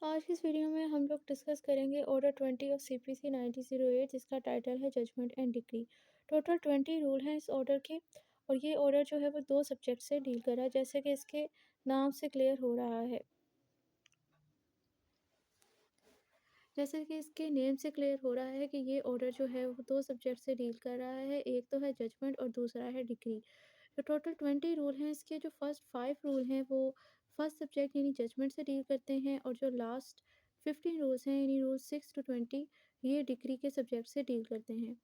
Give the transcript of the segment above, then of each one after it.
आज की इस वीडियो में हम लोग डिस्कस करेंगे ऑर्डर 20 ऑफ सीपीसी 1908 जिसका टाइटल है judgment and decree. Total 20 rule हैं इस ऑर्डर के। और ये ऑर्डर जो है वो दो सब्जेक्ट से डील कर रहा है, जैसे कि इसके नाम से क्लियर हो रहा है। जैसे कि इसके नेम से क्लियर हो रहा है कि ये ऑर्डर जो है वो दो सब्जेक्ट से डील कर रहा है, एक तो है जजमेंट और दूसरा है डिक्री। तो टोटल 20 रूल हैं इसके। जो फर्स्ट 5 रूल हैं वो फर्स्ट सब्जेक्ट यानी जजमेंट से डील करते हैं, और जो लास्ट 15 रूल्स हैं यानी रूल 6 टू 20 ये डिक्री के सब्जेक्ट से डील करते हैं।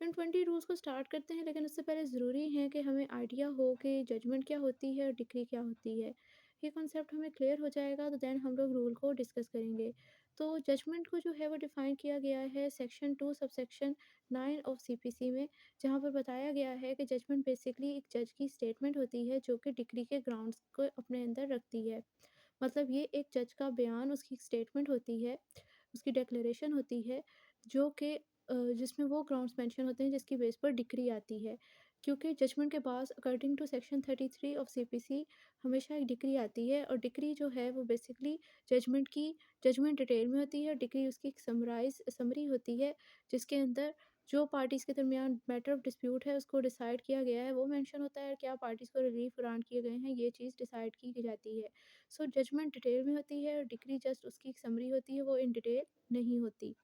इन 20 रूल्स को स्टार्ट करते हैं, लेकिन उससे पहले ज़रूरी है कि हमें आइडिया हो कि जजमेंट क्या होती है और डिक्री क्या होती है। ये कॉन्सेप्ट हमें क्लियर हो जाएगा तो देन हम लोग रूल को डिस्कस करेंगे। तो जजमेंट को जो है वो डिफ़ाइन किया गया है सेक्शन 2 सबसेक्शन 9 ऑफ सीपीसी में, जहाँ पर बताया गया है कि जजमेंट बेसिकली एक जज की स्टेटमेंट होती है जो कि डिक्री के ग्राउंड्स को अपने अंदर रखती है। मतलब ये एक जज का बयान, उसकी स्टेटमेंट होती है, उसकी डिक्लेरेशन होती है, जो कि जिसमें वो ग्राउंड्स मेंशन होते हैं जिसकी बेस पर डिक्री आती है। क्योंकि जजमेंट के बाद according to section 33 of CPC हमेशा एक डिक्री आती है, और डिक्री जो है वो बेसिकली जजमेंट डिटेल में होती है। डिक्री उसकी एक समरी होती है, जिसके अंदर जो पार्टीज़ के दरमियान मैटर ऑफ डिस्प्यूट है उसको डिसाइड किया गया है वो मेंशन होता है, और क्या पार्टीज़ को रिलीफ ग्रांट किए गए हैं ये चीज़ डिसाइड की जाती है। सो जजमेंट डिटेल में होती है और डिक्री जस्ट उसकी एक समरी होती है, वो इन डिटेल नहीं होती।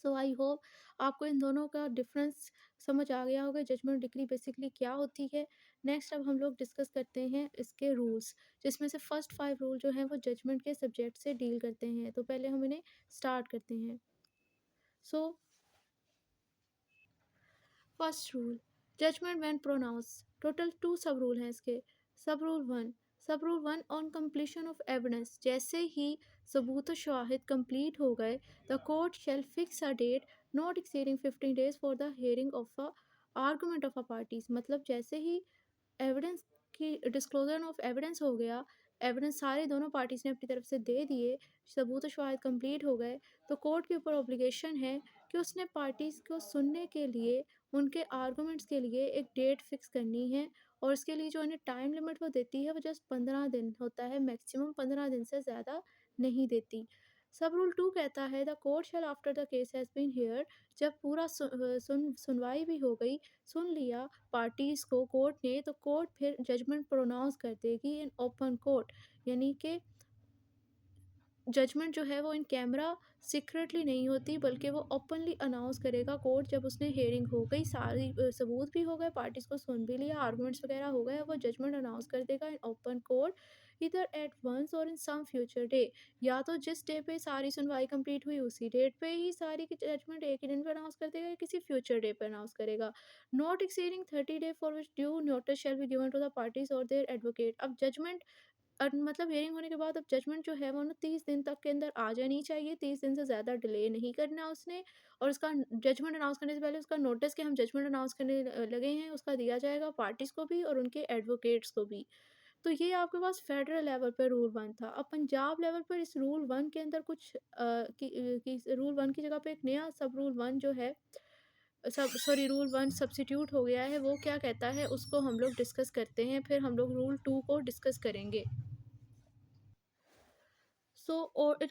सो आई होप आपको इन दोनों का डिफरेंस समझ आ गया होगा, जजमेंट डिक्री बेसिकली क्या होती है। नेक्स्ट अब हम लोग डिस्कस करते हैं इसके रूल्स, जिसमें से फर्स्ट 5 रूल जो हैं वो जजमेंट के सब्जेक्ट से डील करते हैं। तो पहले हम इन्हें स्टार्ट करते हैं। So first rule, judgment when pronounce. Total 2 sub rule हैं इसके। Sub rule 1 on completion of evidence. जैसे ही सबूत शवाहिद कंप्लीट हो गए, the court shall fix a date not exceeding 15 days for the hearing of a argument of a parties. मतलब जैसे ही एविडेंस की डिस्क्लोजर ऑफ एविडेंस हो गया, एविडेंस सारे दोनों पार्टीज़ ने अपनी तरफ से दे दिए, सबूत शवाहिद कंप्लीट हो गए, तो कोर्ट के ऊपर ऑब्लिगेशन है कि उसने पार्टीज़ को सुनने के लिए, उनके आर्गूमेंट्स के लिए एक डेट फिक्स करनी है। और इसके लिए जो इन्हें टाइम लिमिट वो देती है वो जस्ट 15 दिन होता है, मैक्सिमम 15 दिन से ज़्यादा नहीं देती। सब रूल 2 कहता है the court shall after the case has been heard. जब पूरा सुनवाई भी हो गई, सुन लिया पार्टीज़ को कोर्ट ने, तो कोर्ट फिर जजमेंट प्रोनाउंस कर देगी इन ओपन कोर्ट। यानी कि जजमेंट जो है वो इन कैमरा सीक्रेटली नहीं होती, बल्कि वो ओपनली अनाउंस करेगा कोर्ट। जब उसने हियरिंग हो गई, सारी सबूत भी हो गए, पार्टीज़ को सुन भी लिया, आर्गूमेंट्स वगैरह हो गए, वो जजमेंट अनाउंस कर देगा इन ओपन कोर्ट, इधर एट वंस और इन सम फ्यूचर डे। या तो जिस डे पे सारी सुनवाई कंप्लीट हुई उसी डेट पे ही सारी की जजमेंट एक ही दिन पे अनाउंस कर देगा, या किसी फ्यूचर डे पे अनाउंस करेगा। Not exceeding 30 day for which due notice shall be given to the parties और देयर एडवोकेट। अब जजमेंट मतलब हियरिंग होने के बाद अब जजमेंट जो है वो ना 30 दिन तक के अंदर आ जानी चाहिए, 30 दिन से ज़्यादा डिले नहीं करना उसने। और उसका जजमेंट अनाउंस करने से पहले उसका नोटिस कि हम जजमेंट अनाउंस करने लगे हैं उसका दिया जाएगा पार्टीज़ को भी और उनके एडवोकेट्स को भी। तो ये आपके पास फेडरल लेवल पर रूल 1 था। अब पंजाब लेवल पर इस रूल 1 के अंदर कुछ रूल 1 की जगह पे एक नया सब रूल 1 जो है, रूल 1 सब्स्टिट्यूट हो गया है। वो क्या कहता है उसको हम लोग डिस्कस करते हैं, फिर हम लोग रूल 2 को डिस्कस करेंगे। सो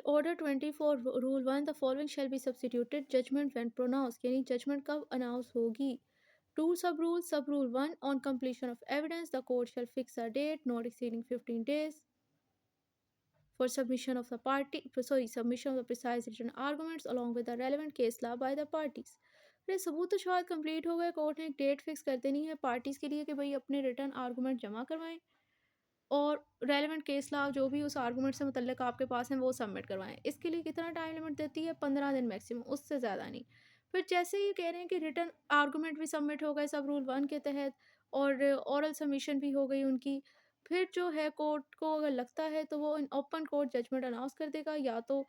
order 24 rule 1 the following shall be substituted judgment when pronounced, यानी जजमेंट कब अनाउंस होगी। टू सब rule 1 on completion of evidence the court shall fix a date not exceeding 15 days for submission of the precise written arguments along with the relevant case law by the parties। अरे सबूत तो शायद complete हो गए, court ने एक date fix कर देनी है पार्टीज़ के लिए कि भाई अपने रिटर्न आर्गूमेंट जमा करवाएं, और रेलेवेंट केस लॉ जो भी उस आर्गूमेंट से मुतल्लिक आपके पास हैं वो सबमिट करवाएं। इसके लिए कितना टाइम लिमिट देती है? 15 दिन मैक्सिमम, उससे ज़्यादा नहीं। फिर जैसे ही कह रहे हैं कि रिटर्न आर्गूमेंट भी सबमिट हो गए सब रूल 1 के तहत, और ओरल सबमिशन भी हो गई उनकी, फिर जो है कोर्ट को अगर लगता है तो वो in open court judgment announce कर देगा, या तो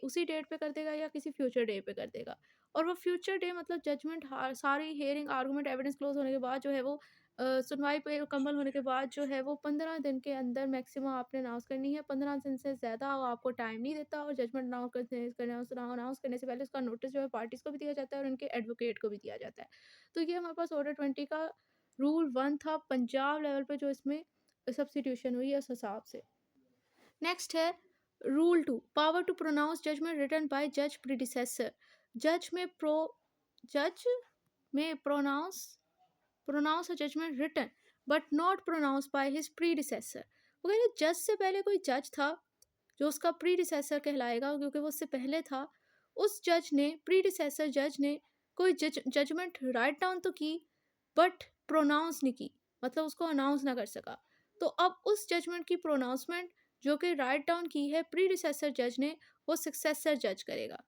उसी डेट पे कर देगा या किसी फ्यूचर डे पे कर देगा। और वो फ्यूचर डे मतलब जजमेंट सारी हियरिंग आर्गूमेंट एविडेंस क्लोज होने के बाद जो है वो सुनवाई पे मुकम्मल होने के बाद जो है वो 15 दिन के अंदर मैक्सिमम आपने अनाउंस करनी है। 15 दिन से ज़्यादा वो आपको टाइम नहीं देता, और जजमेंट अनाउंस करने से पहले उसका नोटिस जो है पार्टीज़ को भी दिया जाता है और उनके एडवोकेट को भी दिया जाता है। तो ये हमारे पास ऑर्डर 20 का रूल 1 था पंजाब लेवल पे, जो इसमें सब्स्टिट्यूशन हुई है उस हिसाब से। नेक्स्ट है rule 2, power to pronounce judgement written by जज प्रीडिसेसर। जज में प्रो जज में pronounce a judgement written but not pronounce by his predecessor. वो कह रहे जज से पहले कोई जज था जो उसका प्रीडिसेसर कहलाएगा, क्योंकि वो उससे पहले था, उस जज ने, प्रीडिसेसर जज ने, कोई जजमेंट राइट डाउन तो की बट प्रोनाउंस नहीं की, मतलब उसको अनाउंस ना कर सका। तो अब उस जजमेंट की प्रोनाउंसमेंट जो कि राइट डाउन की है प्रीडिसेसर जज ने, वो सक्सेसर जज करेगा,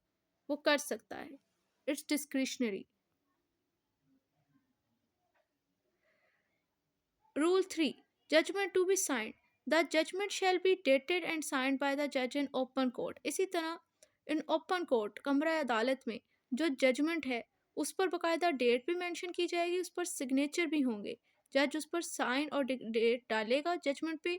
वो कर सकता है। It's discretionary. Rule 3. Judgment to be signed. The judgment shall be dated and signed by the judge in open court. इसी तरह इन ओपन कोर्ट, कमरा अदालत में जो जजमेंट है उस पर बाकायदा डेट भी मेंशन की जाएगी, उस पर सिग्नेचर भी होंगे। जज उस पर साइन और डेट डालेगा जजमेंट पे,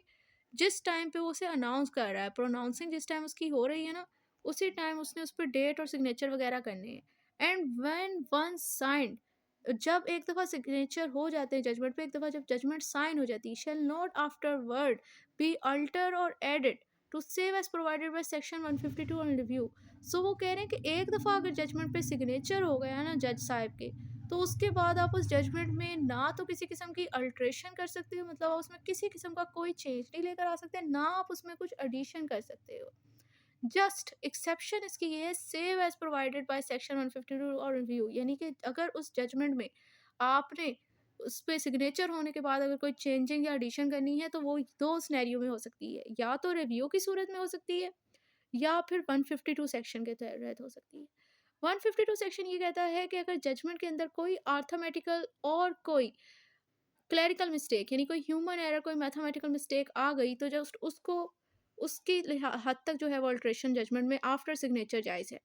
जिस टाइम पे वो उसे अनाउंस कर रहा है, प्रोनाउंसिंग जिस टाइम उसकी हो रही है ना, उसी टाइम उसने उस पर डेट और सिग्नेचर वगैरह करने हैं। एंड व्हेन वन साइंड, जब एक दफ़ा सिग्नेचर हो जाते हैं जजमेंट पे, एक दफ़ा जब जजमेंट साइन हो जाती है, shall not afterward be alter or added to save as provided by section 152 on review. So वो कह रहे हैं कि एक दफ़ा अगर जजमेंट पे सिग्नेचर हो गया ना जज साहब के, तो उसके बाद आप उस जजमेंट में ना तो किसी किस्म की अल्ट्रेशन कर सकते हो, मतलब आप उसमें किसी किस्म का कोई चेंज नहीं लेकर आ सकते, ना आप उसमें कुछ एडिशन कर सकते हो। जस्ट एक्सेप्शन इसकी ये है, save as provided by section 152 और रिव्यू, यानी कि अगर उस जजमेंट में आपने उस पे सिग्नेचर होने के बाद अगर कोई चेंजिंग या एडिशन करनी है, तो वो दो सिनेरियो में हो सकती है, या तो रिव्यू की सूरत में हो सकती है या फिर 152 सेक्शन के तहत हो सकती है। 152 सेक्शन ये कहता है कि अगर जजमेंट के अंदर कोई आर्थमेटिकल और कोई क्लरिकल मिस्टेक, यानी कोई ह्यूमन एरर, कोई मैथमेटिकल मिस्टेक आ गई, तो जस्ट उसको उसकी हद तक जो है वो अल्ट्रेशन जजमेंट में आफ्टर सिग्नेचर जायज़ है।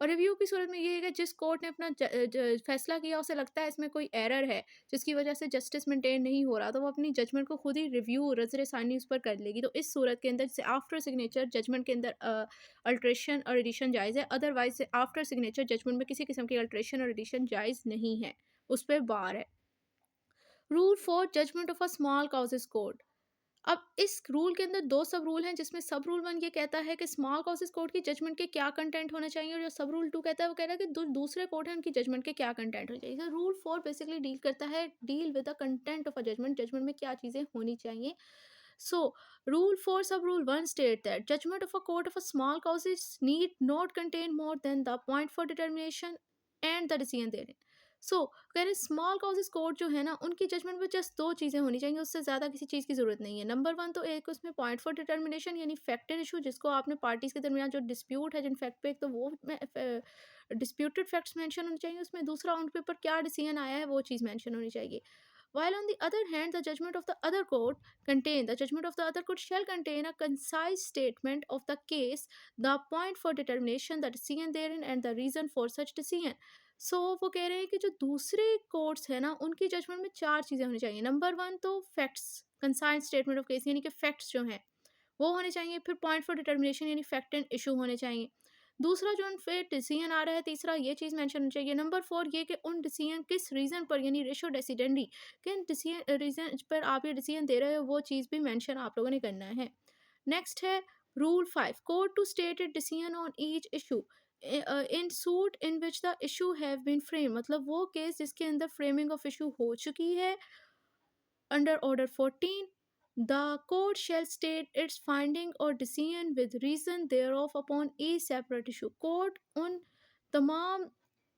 और रिव्यू की सूरत में ये है कि जिस कोर्ट ने अपना फैसला किया उसे लगता है इसमें कोई एरर है जिसकी वजह से जस्टिस मेंटेन नहीं हो रहा, तो वो अपनी जजमेंट को खुद ही रिव्यू नजर सानी उस पर कर लेगी। तो इस सूरत के अंदर से आफ्टर सिग्नेचर जजमेंट के अंदर अल्ट्रेशन और एडिशन जायज़ है, अदरवाइज आफ्टर सिग्नेचर जजमेंट में किसी किस्म की अल्ट्रेशन और एडिशन जायज़ नहीं है, उस पर बार है। Rule 4, judgment of a small causes court. अब इस रूल के अंदर दो सब रूल हैं, जिसमें सब रूल 1 ये कहता है कि स्मॉल काउजेस कोर्ट की जजमेंट के क्या कंटेंट होने चाहिए, और जो सब रूल 2 कहता है वो कह रहा है कि दूसरे कोर्ट हैं उनकी जजमेंट के क्या कंटेंट होने चाहिए। रूल 4 बेसिकली डील करता है, deal with the content of a judgement, judgement में क्या चीज़ें होनी चाहिए। So rule 4 sub rule 1 state that judgement of a court of a small causes need not contain more than the point for determination and the decision therein. So कह रहे small causes court जो है ना, उनकी judgement में just दो चीज़ें होनी चाहिए, उससे ज़्यादा किसी चीज़ की ज़रूरत नहीं है। नंबर 1 तो एक उसमें पॉइंट फॉर डिटर्मिनेशन, यानी फैक्ट एंड इशू, जिसको आपने पार्टीज़ के दरमियान जो डिस्प्यूट है जिन फैक्ट पे, एक तो वो डिस्प्यूटेड फैक्ट्स मेंशन होने चाहिए उसमें, दूसरा उन पे ऊपर क्या डिसीजन आया है वो चीज़ मेंशन होनी चाहिए। While on the other hand, the judgment of the other court the judgment of the other court shall contain a concise statement of the case, the point for determination, the decision therein, and the reason for such decision. सो वो कह रहे हैं कि जो दूसरे courts है ना, उनकी जजमेंट में चार चीज़ें होनी चाहिए। नंबर 1 तो facts, concise statement of case, यानी कि फैक्ट्स जो हैं वो होने चाहिए। फिर पॉइंट फॉर डिटर्मिनेशन यानी फैक्ट एंड इशू होने चाहिए। दूसरा जो उन पे डिसीजन आ रहा है, तीसरा ये चीज़ मेंशन होनी चाहिए। नंबर 4 ये कि उन डिसीजन किस रीज़न पर, यानी रेशो डेसिडेंडी, किन डिसीजन रीज़न पर आप ये डिसीजन दे रहे हो, वो चीज़ भी मेंशन आप लोगों ने करना है। नेक्स्ट है rule 5, court to state it decision on each issue in suit in which the issue have been frame, मतलब वो केस जिसके अंदर फ्रेमिंग ऑफ इशू हो चुकी है under Order 14, the court shall state its finding or decision with reason thereof upon each separate issue. Court उन तमाम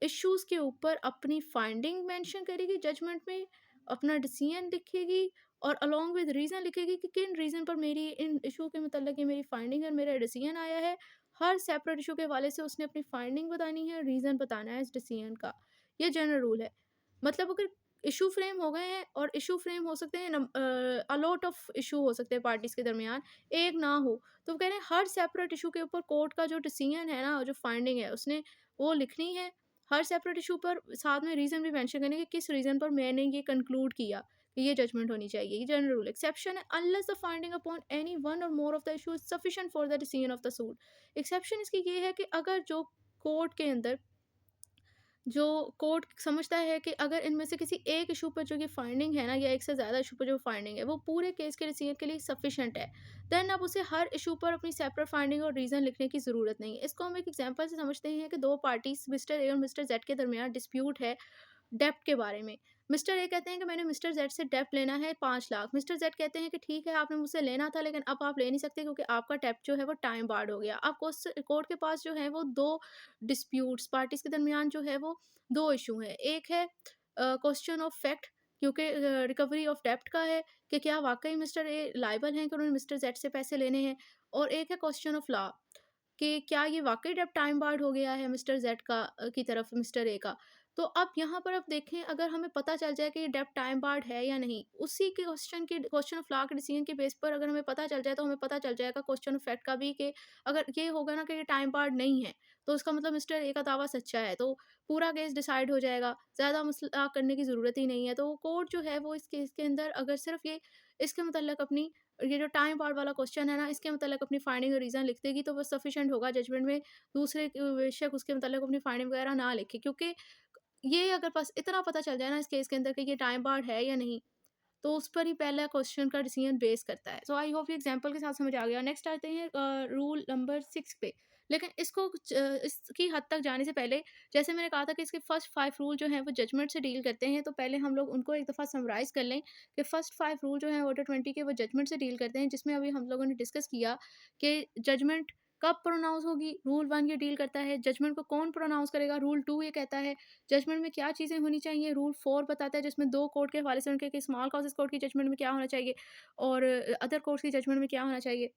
issues के ऊपर अपनी फाइंडिंग मेंशन करेगी जजमेंट में, अपना डिसीजन लिखेगी और अलॉन्ग विद रीज़न लिखेगी कि किन रीज़न पर मेरी इन इशू के मतलब ये मेरी फाइंडिंग और मेरा डिसीजन आया है। हर सेपरेट इशू के हवाले से उसने अपनी फाइंडिंग बतानी है, रीज़न बताना है इस डिसीजन का। ये जनरल रूल है। मतलब अगर इशू फ्रेम हो गए हैं, और इशू फ्रेम हो सकते हैं अलॉट ऑफ इशू हो सकते हैं पार्टीज के दरमियान, एक ना हो, तो वो कह रहे हैं हर सेपरेट इशू के ऊपर कोर्ट का जो डिसीजन है ना, जो फाइंडिंग है उसने वो लिखनी है। हर सेपरेट इशू पर साथ में रीज़न भी मेंशन करने कि किस रीज़न पर मैंने ये कंक्लूड किया कि ये जजमेंट होनी चाहिए। ये जनरल रूल। एक्सेप्शन है, unless the finding upon any one or more of the issue is sufficient for the decision of the suit. Exception इसकी ये है कि अगर जो कोर्ट के अंदर जो कोर्ट समझता है कि अगर इनमें से किसी एक इशू पर जो ये फाइंडिंग है ना, या एक से ज़्यादा इशू पर जो फाइंडिंग है वो पूरे केस के डिसीजन के लिए सफिशिएंट है, देन अब उसे हर इशू पर अपनी सेपरेट फाइंडिंग और रीज़न लिखने की ज़रूरत नहीं है। इसको हम एक एग्जांपल से समझते हैं कि दो पार्टीज मिस्टर ए और मिस्टर जेड के दरमियान डिस्प्यूट है डेब्ट के बारे में। मिस्टर ए कहते हैं कि मैंने मिस्टर जेड से डेब्ट लेना है 5 लाख। मिस्टर जेड कहते हैं कि ठीक है, आपने मुझसे लेना था, लेकिन अब आप ले नहीं सकते क्योंकि आपका डेब्ट जो है वो टाइम बार्ड हो गया। अब कोर्ट के पास जो है वो 2 डिस्प्यूट्स पार्टीज़ के दरमियान जो है वो 2 इश्यू हैं। एक है क्वेश्चन ऑफ फैक्ट, क्योंकि रिकवरी ऑफ डेब्ट का है कि क्या वाक़ई मिस्टर ए लायबल हैं कि उन्होंने मिस्टर जेड से पैसे लेने हैं, और एक है क्वेश्चन ऑफ लॉ कि क्या ये वाक़ई अब टाइम बार्ड हो गया है मिस्टर ज़ेड का की तरफ मिस्टर ए का। तो अब यहाँ पर अब देखें, अगर हमें पता चल जाए कि ये डेब्ट टाइम बार्ड है या नहीं, उसी के क्वेश्चन ऑफ लॉ के डिसीजन के बेस पर अगर हमें पता चल जाए, तो हमें पता चल जाएगा क्वेश्चन ऑफ फैक्ट का भी कि अगर ये होगा ना कि ये टाइम बार्ड नहीं है, तो उसका मतलब मिस्टर ए का दावा सच्चा है, तो पूरा केस डिसाइड हो जाएगा, ज़्यादा मसला करने की ज़रूरत ही नहीं है। तो कोर्ट जो है वो इस केस के अंदर अगर सिर्फ़ ये इसके मुतल्लिक़ अपनी ये जो टाइम बार्ड वाला क्वेश्चन है ना, इसके मतलब अपनी फाइंडिंग और रीज़न लिख देगी, तो वो सफिशिएंट होगा जजमेंट में। दूसरे बेशक उसके मतलब अपनी फाइंडिंग वगैरह ना लिखे, क्योंकि ये अगर बस इतना पता चल जाए ना इस केस के अंदर कि ये टाइम बार्ड है या नहीं, तो उस पर ही पहला क्वेश्चन का डिसीजन बेस करता है। सो आई होप ये एग्जांपल के साथ समझ आ गया। नेक्स्ट आते हैं रूल नंबर 6 पे। लेकिन इसको इसकी हद तक जाने से पहले, जैसे मैंने कहा था कि इसके फर्स्ट 5 रूल जो हैं वो जजमेंट से डील करते हैं, तो पहले हम लोग उनको एक दफ़ा समराइज़ कर लें कि फर्स्ट 5 रूल जो हैं ऑर्डर 20 के वो जजमेंट से डील करते हैं, जिसमें अभी हम लोगों ने डिस्कस किया कि जजमेंट कब प्रोनाउंस होगी। रूल 1 ये डील करता है जजमेंट को कौन प्रोनाउंस करेगा। रूल 2 ये कहता है जजमेंट में क्या चीज़ें होनी चाहिए। रूल 4 बताता है जिसमें 2 कोर्ट के हवाले से उनके कि स्मॉल कॉजेज़ कोर्ट की जजमेंट में क्या होना चाहिए और अदर कोर्ट्स की जजमेंट में क्या होना चाहिए।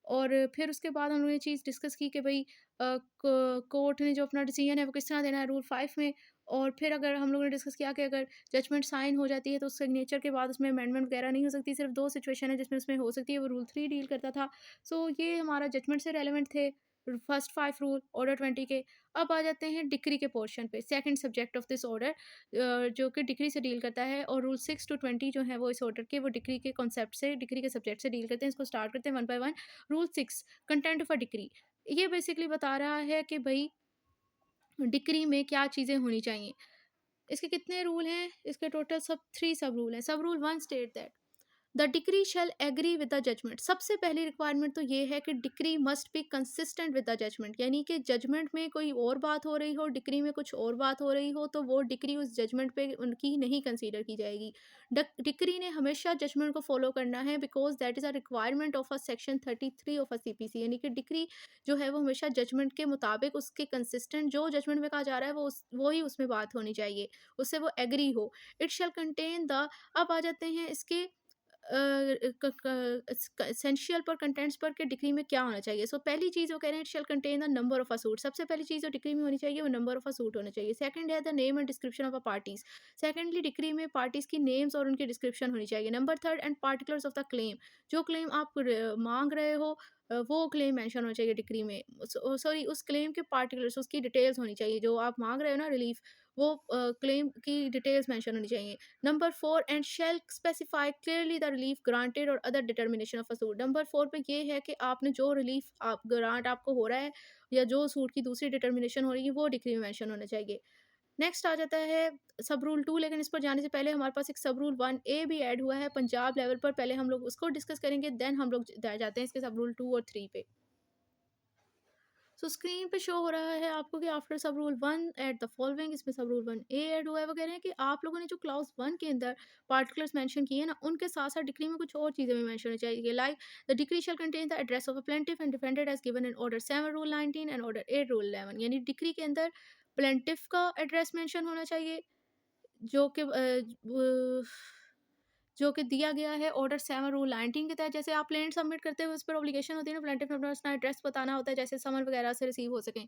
और फिर उसके बाद हम लोगों ने ये चीज़ डिस्कस की कि भई कोर्ट ने जो अपना डिसीजन है वो किस तरह देना है रूल 5 में। और फिर अगर हम लोगों ने डिस्कस किया कि अगर जजमेंट साइन हो जाती है तो सिग्नेचर के बाद उसमें अमेंडमेंट वगैरह नहीं हो सकती, सिर्फ 2 सिचुएशन है जिसमें उसमें हो सकती है, वो रूल 3 डील करता था। सो ये हमारा जजमेंट से रेलेवेंट थे फर्स्ट 5 रूल ऑर्डर 20 के। अब आ जाते हैं डिक्री के पोर्शन पे, second subject of this order जो कि डिक्री से डील करता है, और रूल 6 टू 20 जो है वो इस ऑर्डर के वो डिक्री के कॉन्सेप्ट से, डिक्री के सब्जेक्ट से डील करते हैं। इसको स्टार्ट करते हैं one by one. Rule 6 content of a decree, ये बेसिकली बता रहा है कि भई डिक्री में क्या चीज़ें होनी चाहिए। इसके कितने रूल हैं? इसके टोटल सब 3 सब रूल हैं। Sub rule 1 state that the decree shall agree with the judgment. सबसे पहली रिक्वायरमेंट तो ये है कि decree must be consistent with the judgment, यानी कि जजमेंट में कोई और बात हो रही हो, डिक्री में कुछ और बात हो रही हो, तो वो डिक्री उस जजमेंट पे उनकी नहीं कंसीडर की जाएगी। डिक्री ने हमेशा जजमेंट को फॉलो करना है, because that is a requirement of a section 33 of a CPC, यानी कि डिक्री जो है वो हमेशा जजमेंट के मुताबिक उसके कंसिस्टेंट जो जजमेंट में कहा जा रहा है वो ही उसमें बात होनी चाहिए, उससे वो एग्री हो। इट शैल कंटेन द, अब आ जाते हैं इसके एसेंशियल पर कंटेंट्स पर के डिग्री में क्या होना चाहिए। सो पहली चीज़ वो कह रहे हैं it shall contain the number of a suit. सबसे पहली चीज़ जो डिग्री में होनी चाहिए वो नंबर ऑफ अ सूट होना चाहिए। सेकंड है the name and description of a parties. Secondly degree में पार्टीज की नेम्स और उनकी डिस्क्रिप्शन होनी चाहिए। Number third and particulars of the claim, जो क्लेम आप मांग रहे हो वो क्लेम मेंशन होना चाहिए डिग्री में। सॉरी, उस क्लेम के पार्टिकुलर्स, उसकी डिटेल्स होनी चाहिए, जो आप मांग रहे हो ना रिलीफ, वो क्लेम की डिटेल्स मेंशन होनी चाहिए। Number 4 and shall specify clearly the relief granted or other determination of a suit. Number 4 पे ये है कि आपने जो रिलीफ आप ग्रांट आपको हो रहा है या जो सूट की दूसरी डिटर्मिनेशन हो रही है वो डिग्री में मेंशन होना चाहिए। नेक्स्ट आ जाता है सब रूल 2, लेकिन इस पर जाने से पहले हमारे पास एक सब रूल 1 ए भी ऐड हुआ है पंजाब लेवल पर। पहले हम लोग उसको डिस्कस करेंगे, देन हम लोग जाते हैं इसके सब रूल 2 और 3 पे। सो स्क्रीन पे शो हो रहा है आपको कि आफ्टर सब रूल 1 एट द फॉलोइंग, इसमें सब रूल 1 ए ऐड हुआ है। वो कह रहे हैं कि आप लोगों ने जो क्लाउज 1 के अंदर पार्टिकुलर्स मेंशन किए ना, उनके साथ साथ डिक्री में कुछ और चीज़ें भी मेंशन होनी चाहिए, like the decree shall contain the address of a plaintiff and defended as given in order 7 rule 19 and order 8 rule 11। यानी डिक्री के अंदर प्लेंटिफ का एड्रेस मेंशन होना चाहिए, जो कि जो कि दिया गया है ऑर्डर 7 रूल 19 के तहत। जैसे आप प्लेंट सबमिट करते हो उस पर ऑब्लिगेशन होती है ना, प्लेंटिफ ने अपना एड्रेस बताना होता है जैसे समन वगैरह से रिसीव हो सकें।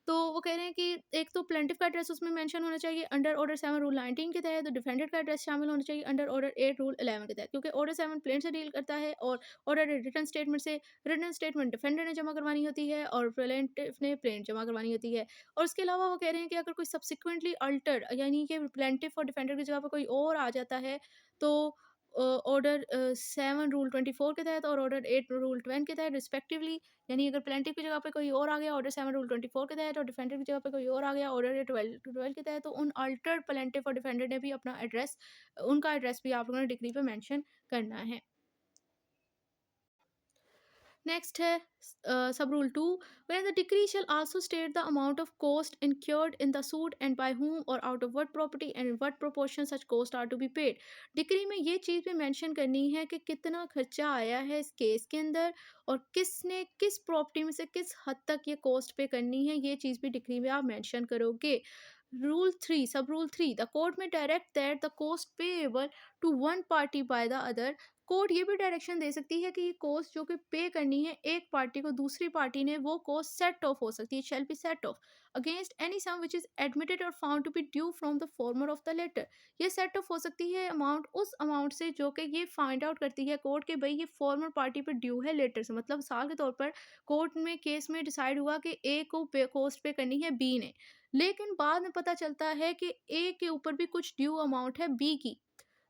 तो वो कह रहे हैं कि एक तो प्लेंटिफ का एड्रेस उसमें मेंशन होना चाहिए अंडर ऑर्डर 7 रूल 19 के तहत, तो डिफेंडेड का एड्रेस शामिल होना चाहिए अंडर ऑर्डर 8 रूल 11 के तहत, क्योंकि ऑर्डर 7 प्लेंट से डील करता है और ऑर्डर रिटर्न स्टेटमेंट से। रिटर्न स्टेटमेंट डिफेंडेड ने जमा करवानी होती है और प्लेंटिफ ने प्लेंट जमा करवानी होती है। और उसके अलावा वो कह रहे हैं कि अगर कोई सब्सिक्वेंटली अल्टर, यानी कि प्लेंटिफ और डिफेंडेड की जगह पर कोई और आ जाता है, तो ऑर्डर 7 रूल 24 के तहत और ऑर्डर 8 रूल 12 के तहत रिस्पेक्टिवली। यानी अगर प्लेंटिफ की जगह पे कोई और आ गया ऑर्डर 7 रूल 24 के तहत और डिफेंडर की जगह पे कोई और आ गया ऑर्डर 12 के तहत, तो उन अल्टर्ड प्लेंटिफ और डिफेंडर ने भी अपना एड्रेस, उनका एड्रेस भी आप लोगों ने डिक्री पे मेंशन करना है। नेक्स्ट है sub rule 2, where the decree shall also state the amount of cost incurred in the suit and by whom or out of what property and in what proportion such costs are to be paid। Decree में ये चीज़ भी mention करनी है कि कितना खर्चा आया है इस केस के अंदर और किसने किस प्रॉपर्टी में से किस हद तक ये कॉस्ट पे करनी है, ये चीज़ भी डिक्री में आप मेंशन करोगे। Rule 3, sub rule 3, the court may direct that the cost payable to one party by the other. Court ये भी डायरेक्शन दे सकती है कि ये कॉस्ट जो कि पे करनी है एक पार्टी को दूसरी पार्टी ने, वो कॉस्ट सेट ऑफ हो सकती है, shall be set off against any sum which is admitted or found to be due from the former of the latter. ये सेट ऑफ हो सकती है अमाउंट उस अमाउंट से जो कि ये फाइंड आउट करती है कोर्ट के भाई ये फॉर्मर पार्टी पे ड्यू है लेटर से। मतलब मिसाल के तौर पर कोर्ट में केस में डिसाइड हुआ कि ए को पे कॉस्ट पे करनी है बी ने, लेकिन बाद में पता चलता है कि ए के ऊपर भी कुछ ड्यू अमाउंट है बी की,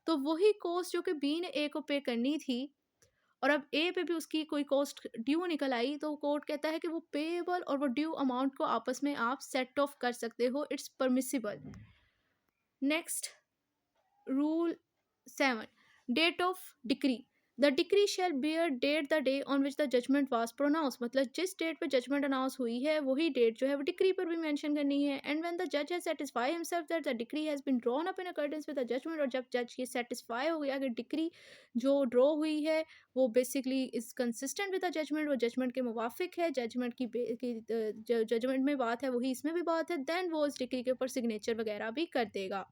तो वही कॉस्ट जो कि बी ने ए को पे करनी थी और अब ए पे भी उसकी कोई कॉस्ट ड्यू निकल आई, तो कोर्ट कहता है कि वो पेएबल और वो ड्यू अमाउंट को आपस में आप सेट ऑफ कर सकते हो, it's permissible. Next rule 7, date of decree, the decree shall bear date the day on which the judgment was pronounce. मतलब जिस डेट पे जजमेंट अनाउंस हुई है वही डेट जो है वो डिक्री पर भी मेंशन करनी है। एंड व्हेन द जज has satisfy himself that the decree has been drawn up in accordance with the judgment, और जब जज ये सेटिस्फाई हो गया कि डिक्री जो ड्रॉ हुई है वो basically is consistent with the judgment, वो जजमेंट के मुवाफिक है, जजमेंट की जजमेंट में बात है वही इसमें भी बात है, देन वो इस डिक्री के ऊपर सिग्नेचर वगैरह भी कर देगा।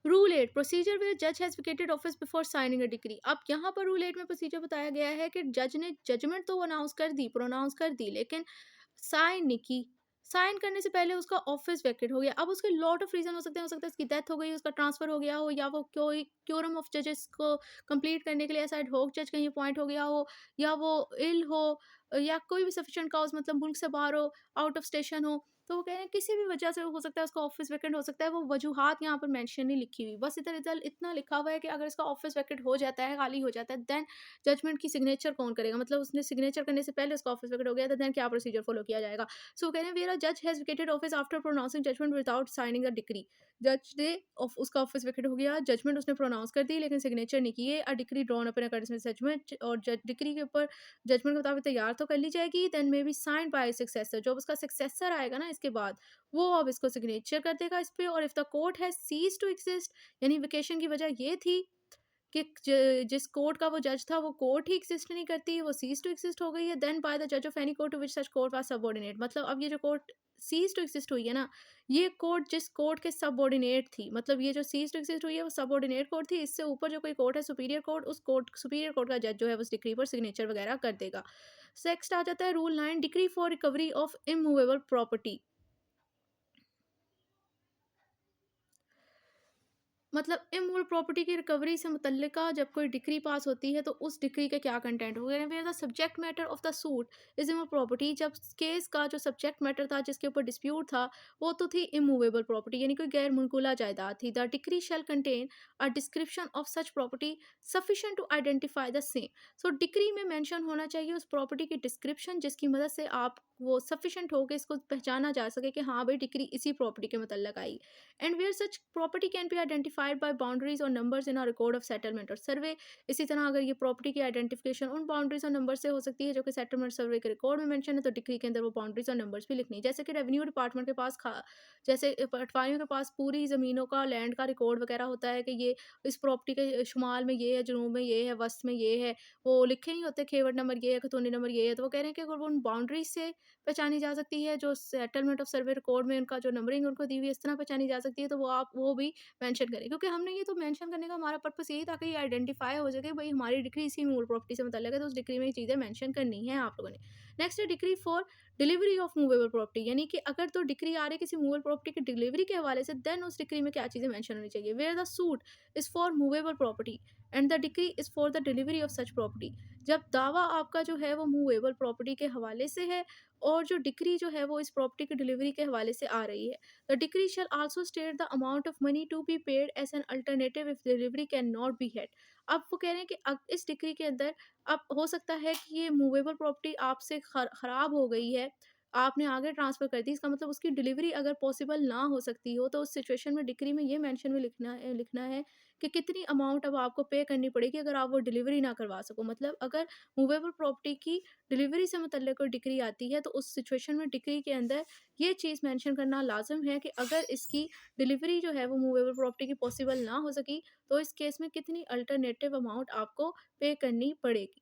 रूल 8, प्रोसीजर विद जज has vacated office before signing a decree. अब यहाँ पर रूल 8 में प्रोसीजर बताया गया है कि जज ने जजमेंट तो अनाउंस कर दी, प्रोनाउंस कर दी, लेकिन साइन नहीं की। साइन करने से पहले उसका ऑफिस वैकेट हो गया। अब उसके लॉट ऑफ रीजन हो सकते हैं उसकी डेथ हो गई, उसका ट्रांसफर हो गया हो, या वो कोई क्योरम ऑफ जजेस को कंप्लीट करने के लिए ऐसा एडहॉक जज कहीं अपॉइंट हो गया हो, या वो इल हो, या कोई भी सफिशिएंट काउज मतलब मुल्क से बाहर हो, आउट ऑफ स्टेशन हो, तो वो कह रहे हैं किसी भी वजह से हो सकता है उसका ऑफिस वैकेंट हो सकता है। वो वजूहात यहाँ पर मेंशन नहीं लिखी हुई, बस इधर इधर इतना लिखा हुआ है कि अगर इसका ऑफिस वैकेंट हो जाता है, खाली हो जाता है, देन जजमेंट की सिग्नेचर कौन करेगा। मतलब उसने सिग्नेचर करने से पहले उसका ऑफिस वैकेंट हो गया था, देन क्या प्रोसीजर फॉलो किया जाएगा। सो कह रहे हैं वेयर जज has vacated office after pronouncing judgment without signing the decree. जज ने उसका ऑफिस वैकेंट हो गया, जजमेंट उसने प्रोनाउंस कर दी लेकिन सिग्नेचर नहीं किए, a decree drawn up in accordance with judgment, और डिक्री के ऊपर जजमेंट के मुताबिक तैयार तो कर ली जाएगी, then may be sign by successor. जब उसका सक्सेसर आएगा ना इसके बाद, वो अब इसको सिग्नेचर कर देगा इस पे। और if the court has cease to exist, यानी वेकेशन की वजह ये थी कि जिस कोर्ट का वो जज था वो कोर्ट ही एग्जिस्ट नहीं करती, वो सीज टू एग्जिस्ट हो गई है, देन बाय द जज of any court to which such court was subordinate. मतलब अब ये जो कोर्ट सीज टू एग्जिस्ट हुई है ना, ये कोर्ट जिस कोर्ट के सबऑर्डिनेट थी, मतलब ये जो सीज टू एग्जिस्ट हुई है वो सबऑर्डिनेट कोर्ट थी, इससे ऊपर जो कोई कोर्ट है सुपीरियर कोर्ट, उस कोर्ट सुपीरियर कोर्ट का जज जो है उस डिक्री पर सिग्नेचर वगैरह कर देगा। नेक्स्ट आ जाता है rule 9, decree for recovery of immovable property. मतलब इमूवेबल प्रॉपर्टी की रिकवरी से मुतल्लिका जब कोई डिक्री पास होती है तो उस डिक्री के क्या कंटेंट हो गए, where the subject matter of the suit is immovable property. जब केस का जो सब्जेक्ट मैटर था जिसके ऊपर डिस्प्यूट था वो तो थी इमूवेबल प्रॉपर्टी, यानी कोई गैर मुनकुला जायदाद थी। The decree shall contain a description of such property sufficient to identify the same. So decree में मेंशन होना चाहिए उस प्रॉपर्टी की डिस्क्रिप्शन जिसकी मदद से आप वो सफिशिएंट हो के इसको पहचाना जा सके कि हाँ भाई डिक्री इसी प्रॉपर्टी के मतलब आई। And where such property can be identified by boundaries or numbers in a record of settlement or survey. इसी तरह अगर ये प्रॉपर्टी की आइडेंटिफिकेशन उन बाउंड्रीज और नंबर से हो सकती है जो कि सेटलमेंट सर्वे के रिकॉर्ड में मेंशन है, तो डिक्री के अंदर वो बाउंड्रीज और नंबर्स भी लिखनी है। जैसे कि रेवेन्यू डिपार्टमेंट के पास जैसे पटवारियों के पास पूरी ज़मीनों का लैंड का रिकॉर्ड वगैरह होता है कि ये इस प्रॉपर्टी के शुमाल में ये है, जनूब में ये है, वस्त में ये है, वो लिखे ही होते खेवट नंबर ये है, खतूनी नंबर ये है। तो वो कह रहे हैं कि अगर वो उन बाउंड्रीज से पहचानी जा सकती है जो सेटलमेंट ऑफ सर्वे रिकॉर्ड में उनका जो नंबरिंग उनको दी हुई है इस तरह पहचानी जा सकती है, तो वो आप वो भी मेंशन करें। क्योंकि हमने ये तो मेंशन करने का हमारा पर्पस यही था कि ये आइडेंटिफाई हो सके भाई हमारी डिग्री इसी मूल प्रॉपर्टी से मतलब है, तो उस डिग्री में ये चीज़ें मेंशन करनी है आप लोगों ने। नेक्स्ट है decree for delivery of movable property, यानी कि अगर तो डिक्री आ रही है किसी मूवेबल प्रॉपर्टी की डिलीवरी के हवाले से, देन उस डिक्री में क्या चीज़ें मेंशन होनी चाहिए। Where the suit is for movable property and the decree is for the delivery of such property. जब दावा आपका जो है वो मूवेबल प्रॉपर्टी के हवाले से है और जो डिक्री जो है वो इस प्रॉपर्टी की डिलीवरी के हवाले से आ रही है, the decree shall also state the amount of money to be paid as an alternative if delivery can not be had. अब वो कह रहे हैं कि अब इस डिक्री के अंदर अब हो सकता है कि ये मूवेबल प्रॉपर्टी आपसे खराब हो गई है, आपने आगे ट्रांसफ़र कर दी, इसका मतलब उसकी डिलीवरी अगर पॉसिबल ना हो सकती हो, तो उस सिचुएशन में डिक्री में ये मेंशन में लिखना है कि कितनी अमाउंट अब आपको पे करनी पड़ेगी अगर आप वो डिलीवरी ना करवा सको। मतलब अगर मूवेबल प्रॉपर्टी की डिलीवरी से मुतल्लिक कोई डिक्री आती है, तो उस सिचुएशन में डिक्री के अंदर ये चीज़ मेंशन करना लाज़िम है कि अगर इसकी डिलीवरी जो है वो मूवेबल प्रॉपर्टी की पॉसिबल ना हो सकी, तो इस केस में कितनी अल्टरनेटिव अमाउंट आपको पे करनी पड़ेगी।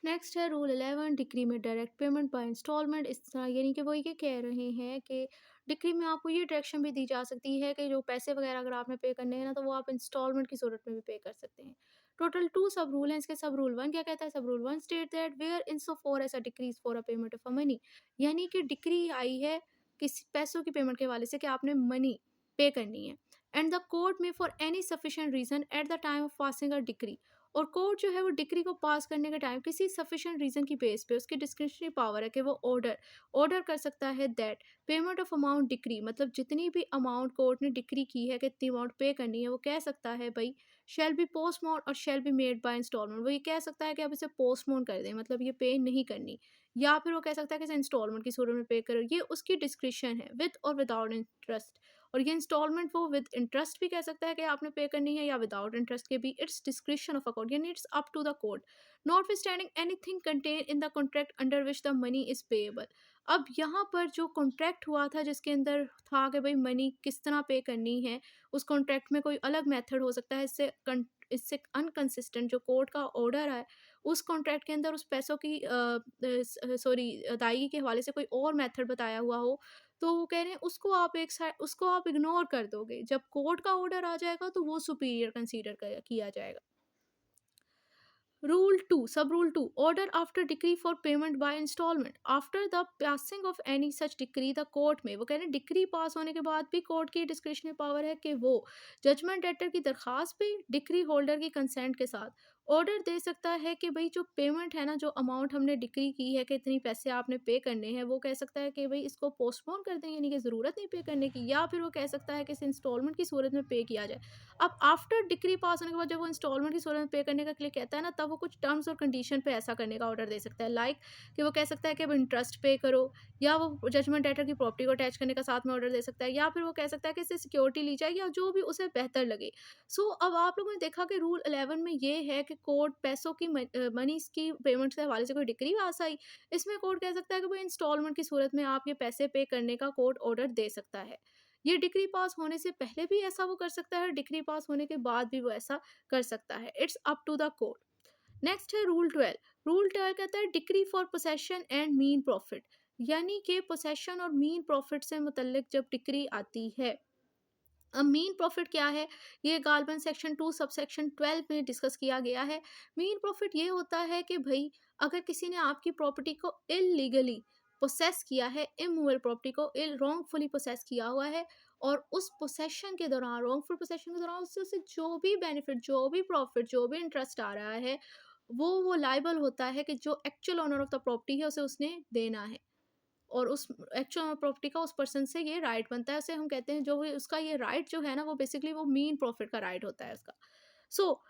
नेक्स्ट है रूल 11, डिक्री में डायरेक्ट पेमेंट बाय इंस्टॉलमेंट। इस तरह यानी कि वो ये कह रहे हैं कि डिक्री में आपको ये डायरेक्शन भी दी जा सकती है कि जो पैसे वगैरह अगर आपने पे करने हैं ना, तो वो आप इंस्टॉलमेंट की सूरत में भी पे कर सकते हैं। टोटल 2 सब रूल हैं इसके। सब रूल 1 क्या कहता है? Sub rule 1 state that where in so far as a decrees for a payment of a money, यानी कि डिक्री आई है किसी पैसों की पेमेंट के हवाले से कि आपने मनी पे करनी है, and the court may for any sufficient reason at the time of passing a decree, और कोर्ट जो है वो डिक्री को पास करने के टाइम किसी सफिशिएंट रीजन की बेस पे उसकी डिस्क्रिशनरी पावर है कि वो ऑर्डर ऑर्डर कर सकता है that payment of amount decree, मतलब जितनी भी अमाउंट कोर्ट ने डिक्री की है कि इतनी अमाउंट पे करनी है, वो कह सकता है भाई शैल be postponed or shall be made by instalment. वो ये कह सकता है कि आप इसे पोस्टमोन कर दें, मतलब ये पे नहीं करनी, या फिर वो कह सकता है कि इसे इंस्टॉलमेंट की सूरत में पे करो। ये उसकी डिस्क्रिशन है, विद और विदाउट इंटरेस्ट। और ये इंस्टॉलमेंट वो विद इंटरेस्ट भी कह सकता है कि आपने पे करनी है, या विदाउट इंटरेस्ट के भी। इट्स डिस्क्रिप्शन ऑफ अकाउंट, यानी it's up to the court, notwithstanding anything contain in the contract under which the money is payable. अब यहाँ पर जो कॉन्ट्रैक्ट हुआ था जिसके अंदर था कि भाई मनी किस तरह पे करनी है, उस कॉन्ट्रैक्ट में कोई अलग मेथड हो सकता है, इससे अनकंसिस्टेंट जो कोर्ट का ऑर्डर है, उस कॉन्ट्रैक्ट के अंदर उस पैसों की सॉरी अदायगी के हवाले से कोई और मेथड बताया हुआ हो, तो वो कह रहे हैं उसको आप इग्नोर कर दोगे। जब कोर्ट का ऑर्डर आ जाएगा तो वो सुपीरियर कंसीडर किया जाएगा। Rule 2, sub rule 2, order after decree for payment by instalment after the passing of any such decree the court may, वो कह रहे हैं डिक्री पास होने के बाद भी कोर्ट की डिस्क्रिशनरी पावर है कि वो जजमेंट डेटर की दरखास्त पे डिक्री होल्डर की कंसेंट के साथ ऑर्डर दे सकता है कि भाई जो पेमेंट है ना, जो अमाउंट हमने डिक्री की है कि इतनी पैसे आपने पे करने हैं, वो कह सकता है कि भाई इसको पोस्टपोन कर दें, यानी कि ज़रूरत नहीं पे करने की, या फिर वो कह सकता है कि इसे इंस्टॉलमेंट की सूरत में पे किया जाए। अब आफ्टर डिक्री पास होने के बाद जब वो इंस्टॉलमेंट की सूरत में पे करने का क्लिक कहता है ना, तब वो कुछ टर्म्स और कंडीशन पे ऐसा करने का ऑर्डर दे सकता है, लाइक कि वो कह सकता है कि अब इंटरेस्ट पे करो, या वो जजमेंट डेटर की प्रॉपर्टी को अटैच करने का साथ में ऑर्डर दे सकता है, या फिर वो कह सकता है कि इससे सिक्योरिटी ली जाए, या जो भी उसे बेहतर लगे। सो अब आप लोगों ने देखा कि रूल 11 में ये है कि कोर्ट पैसों की मनी की पेमेंट के हवाले से कोई डिक्री पास आई, इसमें कोर्ट कह सकता है कि भाई इंस्टॉलमेंट की सूरत में आप ये पैसे पे करने का कोर्ट ऑर्डर दे सकता है। ये डिग्री पास होने से पहले भी ऐसा वो कर सकता है, डिग्री पास होने के बाद भी वो ऐसा कर सकता है। It's up to the court. Next है रूल 12। रूल 12 कहता है decree for possession and mean profit, यानी कि पोसेशन और मीन प्रॉफिट से मुतल्लिक जब डिक्री आती है। अब मीन प्रॉफिट क्या है, ये गालबन सेक्शन 2 सब सेक्शन 12 में डिस्कस किया गया है। मीन प्रॉफिट ये होता है कि भाई अगर किसी ने आपकी प्रॉपर्टी को इलीगली पोसेस किया है, इमूवेबल प्रॉपर्टी को रॉन्गफुली पोसेस किया हुआ है, और उस पोसेशन के दौरान, रॉन्गफुल पोसेशन के दौरान उससे उसे जो भी बेनिफिट, जो भी प्रॉफिट, जो भी इंटरेस्ट आ रहा है, वो लाइबल होता है कि जो actual owner of the property है उसे उसने देना है, और उस एक्चुअल प्रॉपर्टी का उस पर्सन से ये राइट बनता है। उसे हम कहते हैं, जो भी उसका ये राइट जो है ना, वो बेसिकली वो मीन प्रॉफिट का राइट होता है उसका। सो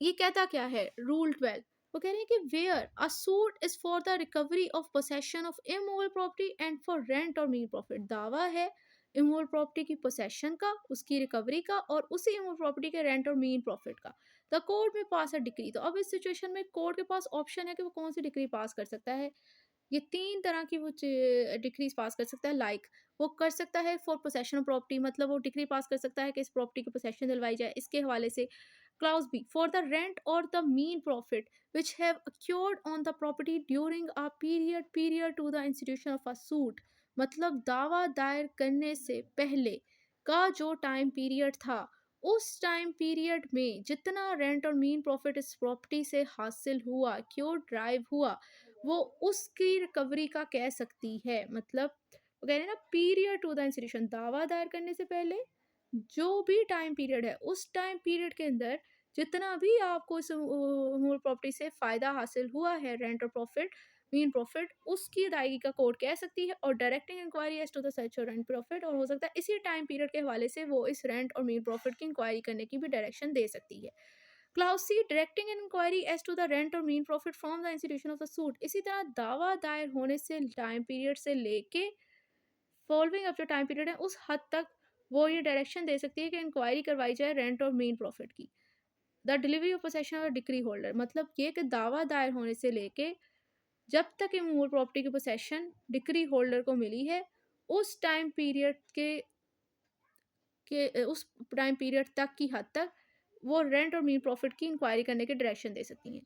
ये कहता क्या है रूल 12, वो कह रहे हैं कि where a suit is for the recovery of possession of immovable property and for rent और मीन प्रॉफिट। दावा है इमूवेबल प्रॉपर्टी की पोसेशन का, उसकी रिकवरी का, और उसी इमूवेबल प्रॉपर्टी के रेंट और मीन प्रॉफिट का। द कोर्ट में पास अ डिक्री, तो अब इस सिचुएशन में कोर्ट के पास ऑप्शन है कि वो कौन सी डिक्री पास कर सकता है। ये 3 तरह की वो डिक्रीज़ पास कर सकता है, लाइक वो कर सकता है फॉर पोसेशन ऑफ प्रॉपर्टी, मतलब वो डिक्री पास कर सकता है कि इस प्रॉपर्टी की पोसेशन दिलवाई जाए, इसके हवाले से। Clause B for the rent or the mean profit which have accrued on the property during a period to the institution of a suit, मतलब दावा दायर करने से पहले का जो टाइम पीरियड था, उस टाइम पीरियड में जितना रेंट और मीन प्रॉफिट इस प्रॉपर्टी से हासिल हुआ, क्यों ड्राइव हुआ, वो उसकी रिकवरी का कह सकती है। मतलब वो कह रहे हैं ना, पीरियड टू द इंस्टीट्यूशन, दावा दायर करने से पहले जो भी टाइम पीरियड है, उस टाइम पीरियड के अंदर जितना भी आपको इस मूल प्रॉपर्टी से फ़ायदा हासिल हुआ है, रेंट और प्रॉफ़िट, मीन प्रॉफ़िट, उसकी अदायगी का कोर्ट कह सकती है। और directing inquiry as to the such or rent profit, और हो सकता है इसी टाइम पीरियड के हवाले से वो इस रेंट और मीन प्रॉफ़िट की इंक्वायरी करने की भी डायरेक्शन दे सकती है। Clause C, directing an inquiry as to the rent और mean profit from the institution of the suit. इसी तरह दावा दायर होने से टाइम पीरियड से लेके फॉलोइंग अप जो टाइम पीरियड है, उस हद तक वो ये डायरेक्शन दे सकती है कि इंक्वायरी करवाई जाए रेंट और मेन प्रॉफिट की। द डिलीवरी ऑफ पोसेशन और डिक्री होल्डर, मतलब ये कि दावा दायर होने से लेके जब तक इमूवेबल प्रॉपर्टी की पोसेशन डिक्री होल्डर को मिली है, उस टाइम पीरियड उस टाइम पीरियड तक की हद तक वो रेंट और मीन प्रॉफिट की इंक्वायरी करने की डायरेक्शन दे सकती हैं।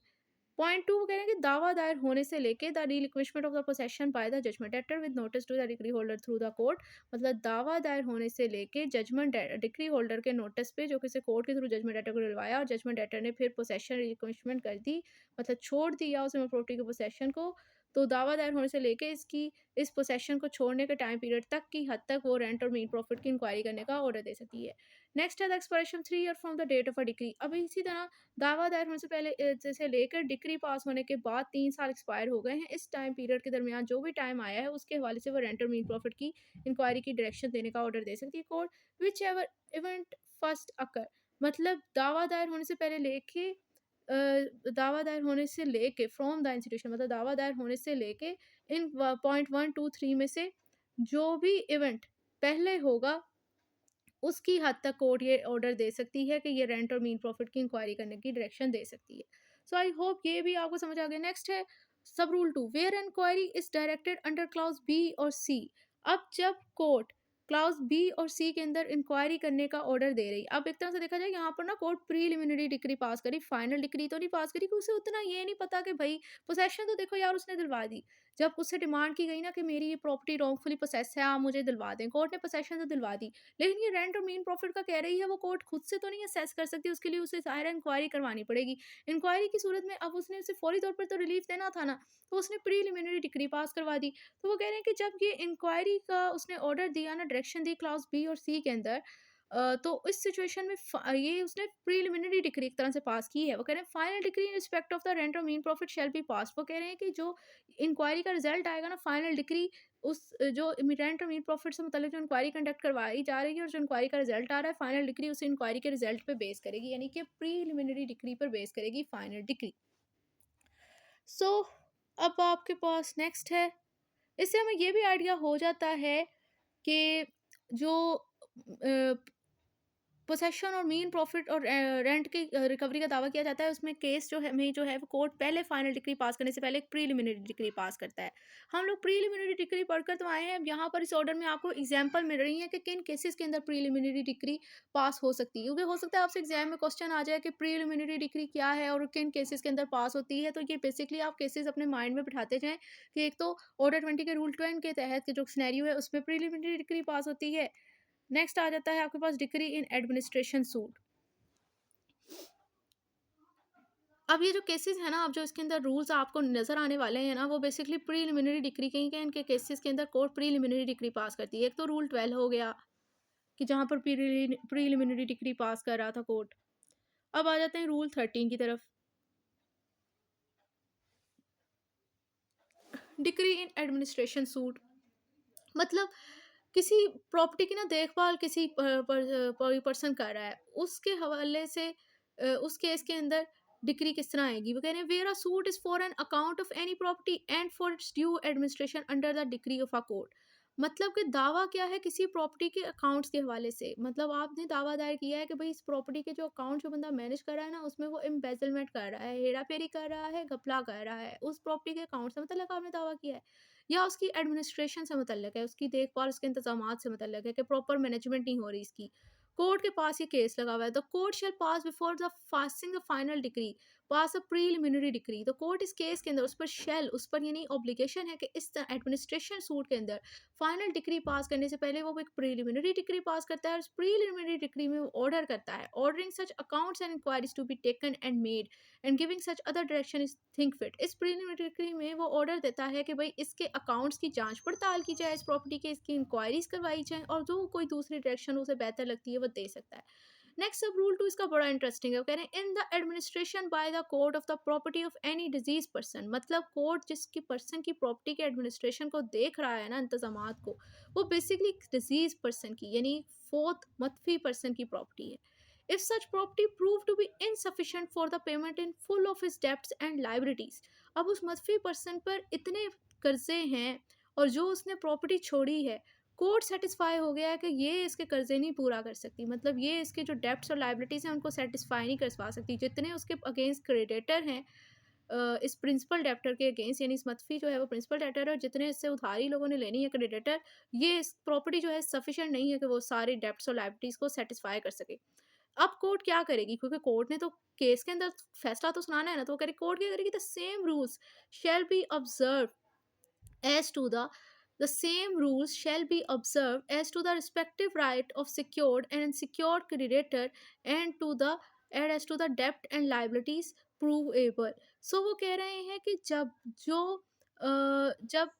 पॉइंट 2 वो कह रहे हैं कि दावा दायर होने से लेके the relinquishment of the possession by the judgement debtor with notice to the decree holder through the court. मतलब दावा दायर होने से लेके जजमेंट डिक्री होल्डर के नोटिस पे जो किसी कोर्ट के थ्रू जजमेंट डेटर को दिलवाया, और जजमेंट डेटर ने फिर पोसेशन रिलिक्विशमेंट कर दी, मतलब छोड़ दिया उस प्रॉपर्टी के पोसेशन को। तो दावा दायर होने से लेके इस पोसेशन को छोड़ने के टाइम पीरियड तक की हद तक वो रेंट और मीन प्रॉफिट की इंक्वायरी करने का ऑर्डर दे सकती है। नेक्स्ट है the expiration 3 year from the date of a decree. अब इसी तरह दावा दायर होने से पहले जैसे लेकर डिक्री पास होने के बाद 3 साल एक्सपायर हो गए हैं, इस टाइम पीरियड के दरमियान जो भी टाइम आया है, उसके हवाले से वो रेंट और मीन प्रॉफिट की इंक्वायरी की डायरेक्शन देने का ऑर्डर दे सकती है court. Whichever event first occur, मतलब दावा दायर होने से पहले लेके दावा दायर होने से लेके फ्रॉम द इंस्टीट्यूशन, मतलब दावा दायर होने से लेके इन पॉइंट 1 2 3 में से जो भी इवेंट पहले होगा, उसकी हद तक कोर्ट ये ऑर्डर दे सकती है कि ये रेंट और मीन प्रॉफिट की इंक्वायरी करने की डायरेक्शन दे सकती है। सो आई होप ये भी आपको समझ आ गया। नेक्स्ट है sub rule 2, where inquiry is directed under clause B or C. अब जब कोर्ट क्लाउज बी और सी के अंदर इंक्वायरी करने का ऑर्डर दे रही, अब एक तरह से देखा जाए यहाँ पर ना कोर्ट प्रीलिमिनरी डिक्री पास करी, फाइनल डिक्री तो नहीं पास करी, कि उसे उतना ये नहीं पता कि भाई पोसेशन तो देखो यार उसने दिलवा दी। जब उससे डिमांड की गई ना कि मेरी ये प्रॉपर्टी रॉन्गफुली पोसेस है, आप मुझे दिलवा दें, कोर्ट ने पोसेशन तो दिलवा दी, लेकिन ये रेंट और मीन प्रॉफिट का कह रही है, वो कोर्ट खुद से तो नहीं असेस कर सकती, उसके लिए उसे ज़ाहिर इंक्वायरी करवानी पड़ेगी। इंक्वायरी की सूरत में अब उसने उसे फौरी तौर पर तो रिलीफ देना था ना, तो उसने प्रीलिमिनरी डिक्री पास करवा दी। तो वो कह रहे हैं कि जब ये इंक्वायरी का उसने ऑर्डर दिया ना, direction the class B or सी के अंदर, तो इस सिचुएशन में ये उसने प्रीलिमिनरी डिक्री एक तरह से पास की है। वो कह रहे हैं final decree in respect of the rent और मीन प्रॉफिट शैल बी पास। वो कह रहे हैं कि जो इंक्वायरी का रिजल्ट आएगा ना, फाइनल डिक्री उस जो रेंट और मीन प्रॉफिट से मुताल्लिक जो इंक्वायरी कंडक्ट करवाई जा रही है, और जो इंक्वायरी का रिजल्ट आ रहा है, फाइनल डिक्री उस इंक्वायरी के रिजल्ट पे बेस करेगी, यानी कि प्रीलिमिनरी डिक्री पर बेस करेगी फाइनल डिक्री। सो अब आपके पास नेक्स्ट है, इससे हमें ये भी आइडिया हो जाता है कि जो पोसेशन और मीन प्रॉफिट और रेंट की रिकवरी का दावा किया जाता है, उसमें केस जो है वो कोर्ट पहले फाइनल डिक्री पास करने से पहले एक प्रीलिमिनरी डिक्री पास करता है। हम लोग प्रीलिमिनरी डिक्री पढ़कर तो आए हैं, अब यहाँ पर इस ऑर्डर में आपको एग्जांपल मिल रही है कि किन केसेस के अंदर प्रीलिमिनरी डिक्री पास हो सकती है, क्योंकि हो सकता है आपसे एग्जाम में क्वेश्चन आ जाए कि प्रीलिमिनरी डिक्री क्या है और किन केसेस के अंदर पास होती है। तो ये बेसिकली आप केसेस अपने माइंड में बिठाते जाएं कि एक तो ऑर्डर 20 के रूल 10 के तहत जो सिनेरियो है उसमें प्रीलिमिनरी डिक्री पास होती है। नेक्स्ट आ जाता है आपके पास डिक्री इन एडमिनिस्ट्रेशन सूट। अब ये जो केसेस है ना, अब जो इसके अंदर रूल्स आपको नजर आने वाले हैं ना, वो बेसिकली प्रीलिमिनरी डिक्री के ही हैं। इनके केसेस के अंदर कोर्ट प्रीलिमिनरी डिक्री पास करती है। एक तो रूल 12 हो गया कि जहां पर प्रीलिमिनरी डिक्री पास कर रहा था कोर्ट। अब आ जाते हैं रूल 13 की तरफ, डिक्री इन एडमिनिस्ट्रेशन सूट। मतलब किसी प्रॉपर्टी की ना देखभाल किसी पर्सन कर रहा है, उसके हवाले से उस केस के अंदर डिक्री किस तरह आएगी। वो कह रहे हैं where a suit is for an account of any property and for its due administration under the decree of a court. मतलब कि दावा क्या है किसी प्रॉपर्टी के अकाउंट्स के हवाले से, मतलब आपने दावा दायर किया है कि भाई इस प्रॉपर्टी के जो अकाउंट जो बंदा मैनेज कर रहा है ना, उसमें वो एम्बेजलमेंट कर रहा है, हेरा फेरी कर रहा है, घपला कर रहा है, उस प्रॉपर्टी के अकाउंट से मतलब आपने दावा किया है, या उसकी एडमिनिस्ट्रेशन से मुतल्लिक है, उसकी देखभाल उसके इंतजामात से मुतल्लिक है कि प्रॉपर मैनेजमेंट नहीं हो रही इसकी। कोर्ट के पास ये केस लगा हुआ है, the court shell pass before the passing the final decree. Pass a preliminary decree. तो कोर्ट इस केस के अंदर उस पर शेल, उस पर यानी ऑब्लिगेशन है कि इस एडमिनिस्ट्रेशन सूट के अंदर फाइनल डिक्री पास करने से पहले वो एक प्रीलिमिनरी डिक्री पास करता है, और उस प्रीलिमिनरी डिक्री में वो ऑर्डर करता है, ordering such accounts and inquiries to be taken and made and giving such other direction is think fit. इस प्रीलिमिनरी डिक्री में वो ऑर्डर देता है कि भाई इसके अकाउंट्स की जांच पड़ताल की जाए, इस प्रॉपर्टी के, इसकी इंक्वायरीज करवाई जाए, और जो कोई दूसरी डायरेक्शन उसे बेहतर लगती है वो दे सकता है। नेक्स्ट सब रूल 2 इसका बड़ा इंटरेस्टिंग है। वो कह रहे हैं in the administration by the court of the property of any disease person. मतलब कोर्ट जिसकी पर्सन की प्रॉपर्टी के एडमिनिस्ट्रेशन को देख रहा है ना, इंतजामात को, वो बेसिकली डिजीज पर्सन की यानी फोर्थ मतफी पर्सन की प्रॉपर्टी है। If such property proved to be insufficient for the payment in full of his debts and liabilities, अब उस मदफी पर्सन पर इतने कर्जे हैं और जो उसने प्रॉपर्टी छोड़ी है, कोर्ट सेटिस्फाई हो गया है कि ये इसके कर्जे नहीं पूरा कर सकती, मतलब ये इसके जो डेब्ट्स और लाइबिलिटीज़ हैं उनको सेटिस्फाई नहीं कर पा सकती, जितने उसके अगेंस्ट क्रेडिटर हैं, इस प्रिंसिपल डेप्टर के अगेंस्ट, यानी इस मतफी जो है वो प्रिंसिपल डेप्टर है, और जितने इससे उधारी लोगों ने लेनी है क्रेडिटर, ये इस प्रॉपर्टी जो है सफिशिएंट नहीं है कि वो सारे डेब्ट्स और लाइबिलिटीज़ को सेटिस्फाई कर सके। अब कोर्ट क्या करेगी, क्योंकि कोर्ट ने तो केस के अंदर फैसला तो सुनाना है ना, तो वो करेगी, कोर्ट क्या करेगी, the same rules shall be observe as to the same rules shall be observed as to the respective right of secured and unsecured creditor and to the and as to the debt and liabilities provable। so वो कह रहे हैं कि जब जो जब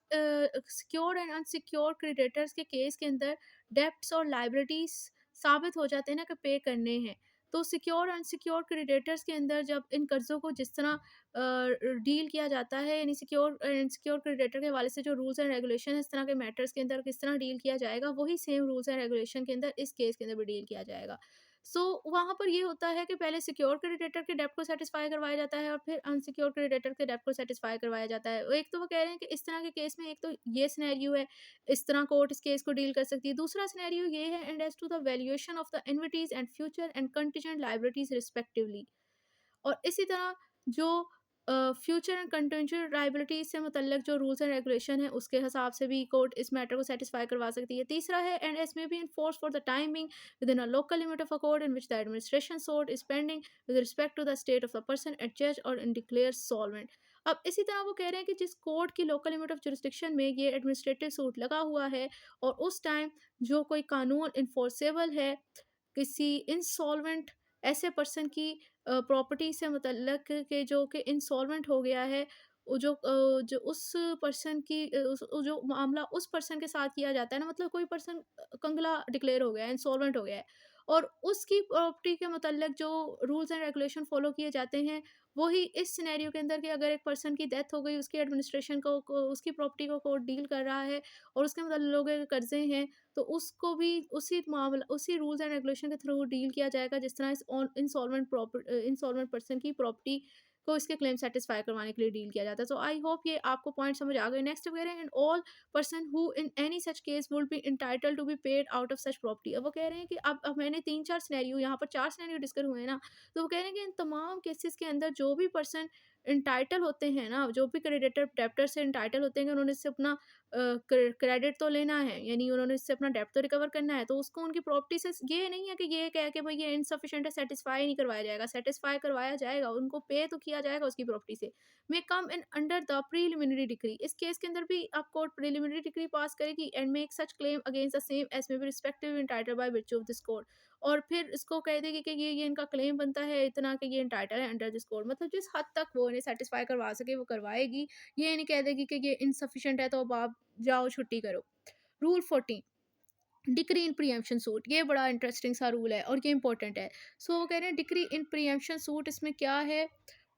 secured and unsecured creditors के case के अंदर डेब्ट्स और लाइबिलिटीज साबित हो जाते हैं ना कि पे करने हैं, तो सिक्योर अनसिक्योर क्रेडिटर्स के अंदर जब इन कर्जों को जिस तरह डील किया जाता है, यानी सिक्योर इनसिक्योर क्रेडिटर के हवाले से जो रूल्स एंड रेगुलेशन है इस तरह के मैटर्स के अंदर किस तरह डील किया जाएगा, वही सेम रूल्स एंड रेगुलेशन के अंदर इस केस के अंदर भी डील किया जाएगा। वहाँ पर ये होता है कि पहले सिक्योर क्रेडिटर के डेब्ट को सेटिस्फाई करवाया जाता है और फिर अनसिक्योर क्रेडिटर के डेब्ट को सेटिस्फाई करवाया जाता है। एक तो वो कह रहे हैं कि इस तरह के केस में एक तो ये सिनेरियो है, इस तरह कोर्ट इस केस को डील कर सकती है। दूसरा सिनेरियो ये है, and as to the valuation of the annuities and future and contingent liabilities respectively. और इसी तरह जो फ्यूचर एंड कंटिजेंट लायबिलिटीज से मुतल्लिक जो रूल्स एंड रेगुलेशन है उसके हिसाब से भी कोर्ट इस मैटर को सेटिस्फाई करवा सकती है। तीसरा है, and as may be in force for the time being within a local limit of a court in which the administration suit is pending with respect to the state of the person at जज or in declare solvent. अब इसी तरह वो कह रहे हैं कि जिस कोर्ट की लोकल लिमिट ऑफ जुरिस्डिक्शन में ये एडमिनिस्ट्रेटिव सूट लगा हुआ है और उस टाइम जो कोई कानून इन्फोर्सेबल है किसी इंसॉल्वेंट ऐसे पर्सन की प्रॉपर्टी से मुतल्लक के जो कि इंसॉल्वेंट हो गया है, जो उस पर्सन की जो मामला उस पर्सन के साथ किया जाता है ना, मतलब कोई पर्सन कंगला डिक्लेयर हो गया है, इंसॉल्वेंट हो गया है, और उसकी प्रॉपर्टी के मुतल्लक जो रूल्स एंड रेगुलेशन फॉलो किए जाते हैं वही इस सिनेरियो के अंदर कि अगर एक पर्सन की डेथ हो गई, उसकी एडमिनिस्ट्रेशन को उसकी प्रॉपर्टी को कोर्ट डील कर रहा है और उसके मतलब लोगों के कर्जे हैं, तो उसको भी उसी मामला उसी रूल्स एंड रेगुलेशन के थ्रू डील किया जाएगा जिस तरह इस इंसॉल्वेंट पर्सन की प्रॉपर्टी को इसके क्लेम सेटिस्फाई करवाने के लिए डील किया जाता है। सो आई होप ये आपको पॉइंट समझ आ गए। नेक्स्ट वगैरह, and all person who in any such case would be entitle to be paid out of such property. अब वो कह रहे हैं कि अब मैंने 3-4 सिनेरियो, यहाँ पर 4 सिनेरियो डिस्कस हुए हैं ना, तो वो कह रहे हैं कि इन तमाम केसेस के अंदर जो भी पर्सन इंटाइटल होते हैं ना, जो भी क्रेडिटर डेप्टर से इंटाइटल होते हैं कि उन्होंने इससे अपना क्रेडिट तो लेना है, यानी उन्होंने इससे अपना डेब्ट तो रिकवर करना है, तो उसको उनकी प्रॉपर्टी से ये नहीं है कि ये कह के भाई ये इनसफिशिएंट है, सेटिस्फाई नहीं करवाया जाएगा, सेटिस्फाई करवाया जाएगा, उनको पे तो किया जाएगा उसकी प्रॉपर्टी से। May come in under the preliminary decree. इस केस के अंदर भी आप कोर्ट प्रीलिमिनरी डिक्री पास करेगी and make such claim against the same as may be respective entitle by virtue of this code. और फिर इसको कह देगी कि ये इनका क्लेम बनता है इतना कि ये इंटाइटल है अंडर दिस कोड, मतलब जिस हद तक वो इन्हें सेटिस्फाई करवा सके वो करवाएगी। ये नहीं कह देगी कि ये इनसफिशिएंट है तो अब आप जाओ छुट्टी करो। रूल 14, डिक्री इन प्रीएम्पशन सूट। ये बड़ा इंटरेस्टिंग सा रूल है और ये इंपॉर्टेंट है। वो कह रहे हैं डिक्री इन प्रीएम्पशन सूट, इसमें क्या है,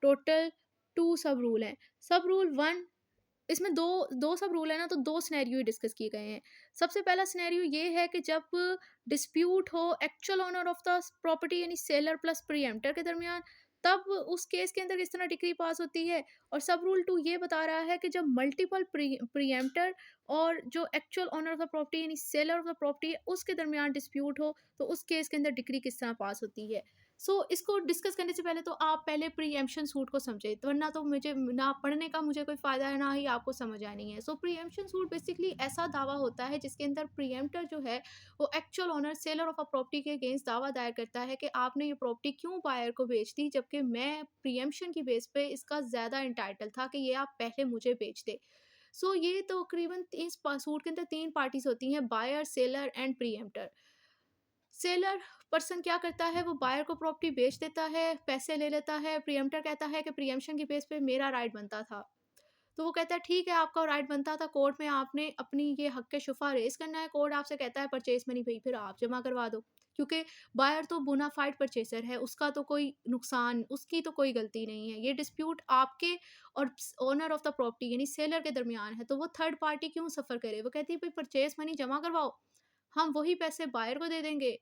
टोटल 2 सब रूल हैं। सब रूल 1, इसमें दो सब रूल है ना, तो 2 सिनेरियो ही डिस्कस किए गए हैं। सबसे पहला सिनेरियो ये है कि जब डिस्प्यूट हो actual owner of the property यानी सेलर प्लस प्रीएम्प्टर के दरमियान, तब उस केस के अंदर किस तरह डिक्री पास होती है। और सब रूल 2 ये बता रहा है कि जब मल्टीपल प्रीएम्प्टर और जो actual owner of the property यानी सेलर ऑफ द प्रॉपर्टी है उसके दरमियान डिस्प्यूट हो, तो उस केस के अंदर डिक्री किस तरह पास होती है। इसको डिस्कस करने से पहले तो आप पहले प्रीएम्पशन सूट को समझे, तो वरना तो मुझे ना पढ़ने का मुझे कोई फ़ायदा है, ना ही आपको समझ आनी है। प्रीएम्पशन सूट बेसिकली ऐसा दावा होता है जिसके अंदर प्रीएम्प्टर जो है वो actual owner seller of a property के अगेंस्ट दावा दायर करता है कि आपने ये प्रॉपर्टी क्यों बायर को बेच दी, जबकि मैं प्रीएम्पशन की बेस पे इसका ज़्यादा एंटाइटल था कि ये आप पहले मुझे बेच दे। ये तो तकरीबन इस सूट के अंदर 3 पार्टीज़ होती हैं, buyer, seller and preemptor. Seller person क्या करता है, वो बायर को प्रॉपर्टी बेच देता है, पैसे ले लेता है। प्रीएम्प्टर कहता है कि प्रीएम्पशन की बेस पे मेरा राइट बनता था। तो वो कहता है ठीक है, आपका राइट बनता था, कोर्ट में आपने अपनी ये हक के शुफा रेज करना है। कोर्ट आपसे कहता है परचेज मनी भाई फिर आप जमा करवा दो, क्योंकि बायर तो बोनाफाइड परचेसर है, उसका तो कोई नुकसान, उसकी तो कोई गलती नहीं है। ये डिस्प्यूट आपके और ओनर ऑफ द प्रॉपर्टी यानी सेलर के दरमियान है, तो वो थर्ड पार्टी क्यों सफर करे। वो कहती है भाई परचेज मनी जमा करवाओ, हम वही पैसे बायर को दे देंगे